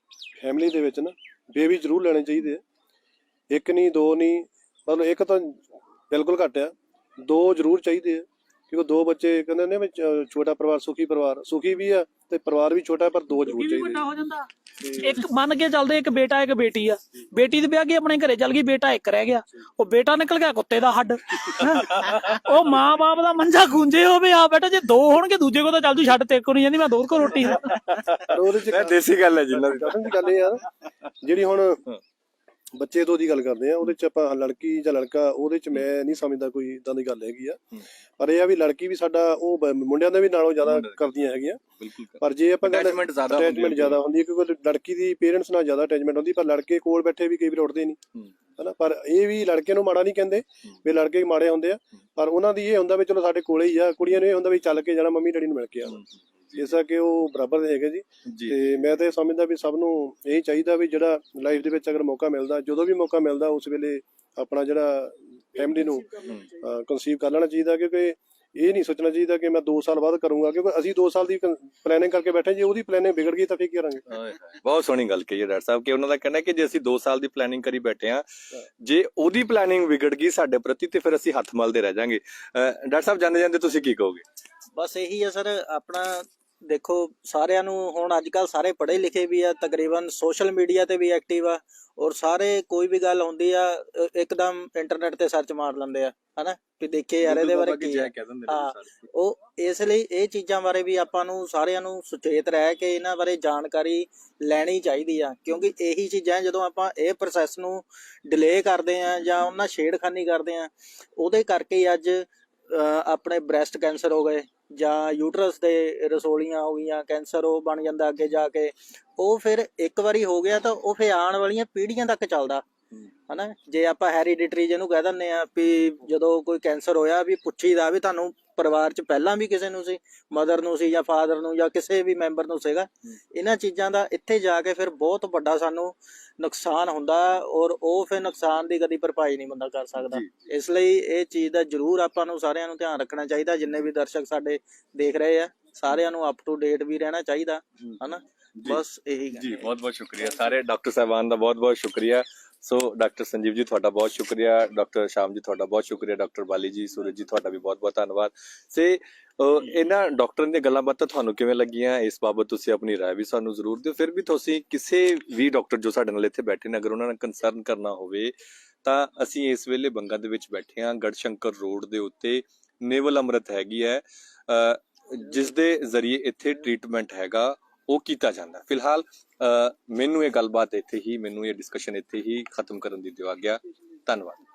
D: ਫੈਮਿਲੀ ਦੇ ਵਿੱਚ ਨਾ ਬੇਬੀ ਜ਼ਰੂਰ ਲੈਣੇ ਚਾਹੀਦੇ ਆ। ਇੱਕ ਨਹੀਂ, ਦੋ ਨਹੀਂ, ਮਤਲਬ ਇੱਕ ਤਾਂ ਬਿਲਕੁਲ ਘੱਟ ਆ, ਦੋ ਜ਼ਰੂਰ ਚਾਹੀਦੇ ਆ, ਕਿਉਂਕਿ ਦੋ ਬੱਚੇ ਕਹਿੰਦੇ ਨੇ ਵੀ ਛੋਟਾ ਪਰਿਵਾਰ ਸੁਖੀ ਵੀ ਆ ਤੇ ਪਰਿਵਾਰ ਵੀ ਛੋਟਾ, ਪਰ ਦੋ ਜ਼ਰੂਰ ਚਾਹੀਦੇ
C: ਵੱਡਾ ਹੋ ਜਾਂਦਾ। ਇੱਕ ਮੰਨ ਕੇ ਚੱਲਦੇ, ਇੱਕ ਬੇਟਾ ਇੱਕ ਬੇਟੀ ਆ, ਬੇਟੀ ਦੇ ਵਿਆਹ ਕੇ ਆਪਣੇ ਘਰੇ ਚੱਲ ਗਈ, ਬੇਟਾ ਇੱਕ ਰਹਿ ਗਿਆ, ਉਹ ਬੇਟਾ ਨਿਕਲ ਗਿਆ ਕੁੱਤੇ ਦਾ ਹੱਡ। ਉਹ ਮਾਂ ਬਾਪ ਦਾ ਮੰਜਾ ਗੂੰਜੇ ਹੋਵੇ, ਆ ਬੇਟਾ ਜੇ ਦੋ ਹੋਣਗੇ ਦੂਜੇ ਕੋਲ ਤਾਂ ਚੱਲ ਤੂੰ ਛੱਡ, ਤੇ ਕੋ ਨਹੀਂ ਜਾਂਦੀ, ਮੈਂ ਦੋ ਕੋ ਰੋਟੀ।
A: ਦੇਸੀ ਗੱਲ ਹੈ ਜਿੰਨਾ ਦੀ
D: ਗੱਲ ਇਹ ਆ, ਜਿਹੜੀ ਹੁਣ ਬੱਚੇ ਤੋਂ ਦੀ ਗੱਲ ਕਰਦੇ ਆ, ਉਹਦੇ ਚ ਆਪਾਂ ਲੜਕੀ ਜਾਂ ਲੜਕਾ, ਉਹਦੇ ਚ ਮੈਂ ਨਹੀਂ ਸਮਝਦਾ ਕੋਈ ਇਦਾਂ ਦੀ ਗੱਲ ਹੈਗੀ ਆ। ਪਰ ਇਹ ਆ ਵੀ ਲੜਕੀ ਵੀ ਸਾਡਾ ਉਹ ਮੁੰਡਿਆਂ ਦੇ ਵੀ ਨਾਲੋਂ ਜ਼ਿਆਦਾ ਕਰਦੀਆਂ ਹੈਗੀਆਂ, ਪਰ ਜੇ ਆਪਾਂ ਅਟੈਚਮੈਂਟ ਜ਼ਿਆਦਾ ਹੁੰਦੀ ਹੈ, ਕਿਉਂਕਿ ਲੜਕੀ ਦੀ ਪੇਰੈਂਟਸ ਨਾਲ ਜ਼ਿਆਦਾ ਅਟੈਚਮੈਂਟ ਹੁੰਦੀ, ਪਰ ਲੜਕੇ ਕੋਲ ਬੈਠੇ ਵੀ ਕਈ ਵਾਰ ਉੱਠਦੇ ਨਹੀਂ। ਹਨਾ। ਪਰ ਇਹ ਵੀ ਲੜਕੇ ਨੂੰ ਮਾੜਾ ਨਹੀਂ ਕਹਿੰਦੇ ਵੀ ਲੜਕੇ ਮਾੜੇ ਹੁੰਦੇ ਆ, ਪਰ ਉਹਨਾਂ ਦੀ ਇਹ ਹੁੰਦਾ ਵੀ ਚਲੋ ਸਾਡੇ ਕੋਲੇ ਹੀ ਆ। ਕੁੜੀਆਂ ਨੂੰ ਇਹ ਹੁੰਦਾ ਵੀ ਚੱਲ ਕੇ ਜਾਣਾ, ਮੰਮੀ ਡੈਡੀ ਨੂੰ ਮਿਲ ਕੇ ਆਉਣਾ, ਇਸ ਕਰਕੇ ਉਹ ਬਰਾਬਰ ਦੇ ਹੈਗੇ ਜੀ। ਤੇ ਮੈਂ ਤਾਂ ਇਹ ਸਮਝਦਾ ਵੀ ਸਭ ਨੂੰ ਇਹ ਚਾਹੀਦਾ ਵੀ ਜਿਹੜਾ ਲਾਈਫ ਦੇ ਵਿੱਚ ਅਗਰ ਮੌਕਾ ਮਿਲਦਾ, ਜਦੋਂ ਵੀ ਮੌਕਾ ਮਿਲਦਾ, ਉਸ ਵੇਲੇ ਆਪਣਾ ਜਿਹੜਾ ਫੈਮਿਲੀ ਨੂੰ ਕਨਸੀਵ ਕਰ ਲੈਣਾ ਚਾਹੀਦਾ। ਕਿਉਂਕਿ ਇਹ ਨਹੀਂ ਸੋਚਣਾ ਚਾਹੀਦਾ ਕਿ ਮੈਂ 2 ਸਾਲ ਬਾਅਦ ਕਰੂੰਗਾ, ਕਿਉਂਕਿ ਅਸੀਂ 2 ਸਾਲ ਦੀ ਪਲੈਨਿੰਗ ਕਰਕੇ ਬੈਠੇ, ਜੇ ਉਹਦੀ ਪਲੈਨਿੰਗ ਵਿਗੜ ਗਈ ਤਾਂ ਫਿਰ ਕੀ ਕਰਾਂਗੇ।
A: ਬਹੁਤ ਸੋਹਣੀ ਗੱਲ ਕਹੀ ਹੈ ਡਾਕਟਰ ਸਾਹਿਬ ਕਿ ਉਹਨਾਂ ਦਾ ਕਹਿਣਾ ਕਿ ਜੇ ਅਸੀਂ 2 ਸਾਲ ਦੀ ਪਲੈਨਿੰਗ ਕਰੀ ਬੈਠੇ ਆ, ਜੇ ਉਹਦੀ ਪਲੈਨਿੰਗ ਵਿਗੜ ਗਈ ਸਾਡੇ ਪ੍ਰਤੀ ਤੇ ਫਿਰ ਅਸੀਂ ਹੱਥ ਮਲਦੇ ਰਹਿ ਜਾਾਂਗੇ। ਡਾਕਟਰ ਸਾਹਿਬ ਜਾਂਦੇ ਜਾਂਦੇ ਤੁਸੀਂ ਕੀ ਕਹੋਗੇ?
E: ਬਸ ਇਹੀ ਹੈ ਸਰ, ਆਪਣਾ ਦੇਖੋ ਸਾਰਿਆਂ ਨੂੰ ਹੁਣ ਅੱਜ ਕੱਲ ਸਾਰੇ ਪੜ੍ਹੇ ਲਿਖੇ ਵੀ ਆ, ਤਕਰੀਬਨ ਸੋਸ਼ਲ ਮੀਡੀਆ ਤੇ ਵੀ ਐਕਟਿਵ ਆ, ਔਰ ਸਾਰੇ ਕੋਈ ਵੀ ਗੱਲ ਹੁੰਦੀ ਆ ਇੱਕਦਮ ਇੰਟਰਨੈਟ ਤੇ ਸਰਚ ਮਾਰ ਲੈਂਦੇ ਆ, ਹਨਾ, ਵੀ ਦੇਖੇ ਯਾਰ ਇਹਦੇ ਬਾਰੇ ਕੀ ਆ। ਹਾਂ, ਉਹ ਇਸ ਲਈ ਇਹ ਚੀਜ਼ਾਂ ਬਾਰੇ ਵੀ ਆਪਾਂ ਨੂੰ ਸਾਰਿਆਂ ਨੂੰ ਸੁਚੇਤ ਰਹਿ ਕੇ ਇਹਨਾਂ ਬਾਰੇ ਜਾਣਕਾਰੀ ਲੈਣੀ ਚਾਹੀਦੀ ਆ, ਕਿਉਂਕਿ ਇਹੀ ਚੀਜ਼ਾਂ ਜਦੋਂ ਆਪਾਂ ਇਹ ਪ੍ਰੋਸੈਸ ਨੂੰ ਡਿਲੇ ਕਰਦੇ ਆ ਜਾਂ ਉਹਨਾਂ ਛੇੜਖਾਨੀ ਕਰਦੇ ਆ, ਉਹਦੇ ਕਰਕੇ ਹੀ ਅੱਜ ਆਪਣੇ ਬ੍ਰੈਸਟ ਕੈਂਸਰ ਹੋ ਗਏ ਜਾਂ ਯੂਟਰਸ ਦੇ ਰਸੋਲੀਆਂ ਹੋ ਗਈਆਂ, ਕੈਂਸਰ ਉਹ ਬਣ ਜਾਂਦਾ ਅੱਗੇ ਜਾ ਕੇ। ਉਹ ਫਿਰ ਇੱਕ ਵਾਰੀ ਹੋ ਗਿਆ ਤਾਂ ਉਹ ਫਿਰ ਆਉਣ ਵਾਲੀਆਂ ਪੀੜ੍ਹੀਆਂ ਤੱਕ ਚੱਲਦਾ, ਹਨਾ। ਜੇ ਆਪਾਂ ਹੈਰੀਡਿਟਰੀ ਜਿਹਨੂੰ ਕਹਿ ਦਿੰਦੇ ਆ ਵੀ ਜਦੋਂ ਕੋਈ ਕੈਂਸਰ ਹੋਇਆ ਵੀ ਪੁੱਛੀਦਾ ਵੀ ਤੁਹਾਨੂੰ ਪਰਿਵਾਰ 'ਚ ਪਹਿਲਾਂ ਵੀ ਕਿਸੇ ਨੂੰ ਸੀ, ਮਦਰ ਨੂੰ ਸੀ ਜਾਂ ਫਾਦਰ ਨੂੰ ਜਾਂ ਕਿਸੇ ਵੀ ਮੈਂਬਰ ਨੂੰ ਸੀਗਾ, ਇਹਨਾਂ ਚੀਜ਼ਾਂ ਦਾ ਇੱਥੇ ਜਾ ਕੇ ਫਿਰ ਬਹੁਤ ਵੱਡਾ ਸਾਨੂੰ ਨੁਕਸਾਨ ਹੁੰਦਾ, ਔਰ ਉਹ ਫਿਰ ਨੁਕਸਾਨ ਦੀ ਕਦੀ ਭਰਪਾਈ ਨਹੀਂ ਬੰਦਾ ਕਰ ਸਕਦਾ। ਇਸ ਲਈ ਇਹ ਚੀਜ਼ ਦਾ ਜ਼ਰੂਰ ਆਪਾਂ ਨੂੰ ਸਾਰਿਆਂ ਨੂੰ ਧਿਆਨ ਰੱਖਣਾ ਚਾਹੀਦਾ, ਜਿੰਨੇ ਵੀ ਦਰਸ਼ਕ ਸਾਡੇ ਦੇਖ ਰਹੇ ਆ ਸਾਰਿਆਂ ਨੂੰ ਅਪ ਟੂ ਡੇਟ ਵੀ ਰਹਿਣਾ ਚਾਹੀਦਾ, ਹਨਾ। ਬਸ ਇਹੀ
A: ਜੀ, ਬਹੁਤ ਬਹੁਤ ਸ਼ੁਕਰੀਆ ਸਾਰੇ ਡਾਕਟਰ ਸਾਹਿਬਾਨ ਦਾ, ਬਹੁਤ ਬਹੁਤ ਸ਼ੁਕਰੀਆ। ਸੋ ਡਾਕਟਰ ਸੰਜੀਵ ਜੀ ਤੁਹਾਡਾ ਬਹੁਤ ਸ਼ੁਕਰੀਆ, ਡਾਕਟਰ ਸ਼ਾਮ ਜੀ ਤੁਹਾਡਾ ਬਹੁਤ ਸ਼ੁਕਰੀਆ, ਡਾਕਟਰ ਬਾਲੀ ਜੀ, ਸੂਰਜ ਜੀ ਤੁਹਾਡਾ ਵੀ ਬਹੁਤ ਬਹੁਤ ਧੰਨਵਾਦ। ਸੇ ਇਹਨਾਂ ਡਾਕਟਰਾਂ ਦੀਆਂ ਗੱਲਾਂ ਬਾਤਾਂ ਤੁਹਾਨੂੰ ਕਿਵੇਂ ਲੱਗੀਆਂ, ਇਸ ਬਾਬਤ ਤੁਸੀਂ ਆਪਣੀ ਰਾਏ ਵੀ ਸਾਨੂੰ ਜ਼ਰੂਰ ਦਿਓ। ਫਿਰ ਵੀ ਤੁਸੀਂ ਕਿਸੇ ਵੀ ਡਾਕਟਰ ਜੋ ਸਾਡੇ ਨਾਲ ਇੱਥੇ ਬੈਠੇ ਨੇ, ਅਗਰ ਉਹਨਾਂ ਨਾਲ ਕੰਸਰਨ ਕਰਨਾ ਹੋਵੇ ਤਾਂ ਅਸੀਂ ਇਸ ਵੇਲੇ ਬੰਗਾ ਦੇ ਵਿੱਚ ਬੈਠੇ ਹਾਂ, ਗੜਸ਼ੰਕਰ ਰੋਡ ਦੇ ਉੱਤੇ ਨੇਵਲ ਅੰਮ੍ਰਿਤ ਹੈਗੀ ਹੈ, ਜਿਸ ਦੇ ਜ਼ਰੀਏ ਇੱਥੇ ਟ੍ਰੀਟਮੈਂਟ ਹੈਗਾ ਉਹ ਕੀਤਾ ਜਾਂਦਾ। ਫਿਲਹਾਲ ਮੈਨੂੰ ਇਹ ਗੱਲਬਾਤ ਇੱਥੇ ਹੀ, ਮੈਨੂੰ ਇਹ ਡਿਸਕਸ਼ਨ ਇੱਥੇ ਹੀ ਖਤਮ ਕਰਨ ਦੀ ਦਿਓ ਆਗਿਆ। ਧੰਨਵਾਦ।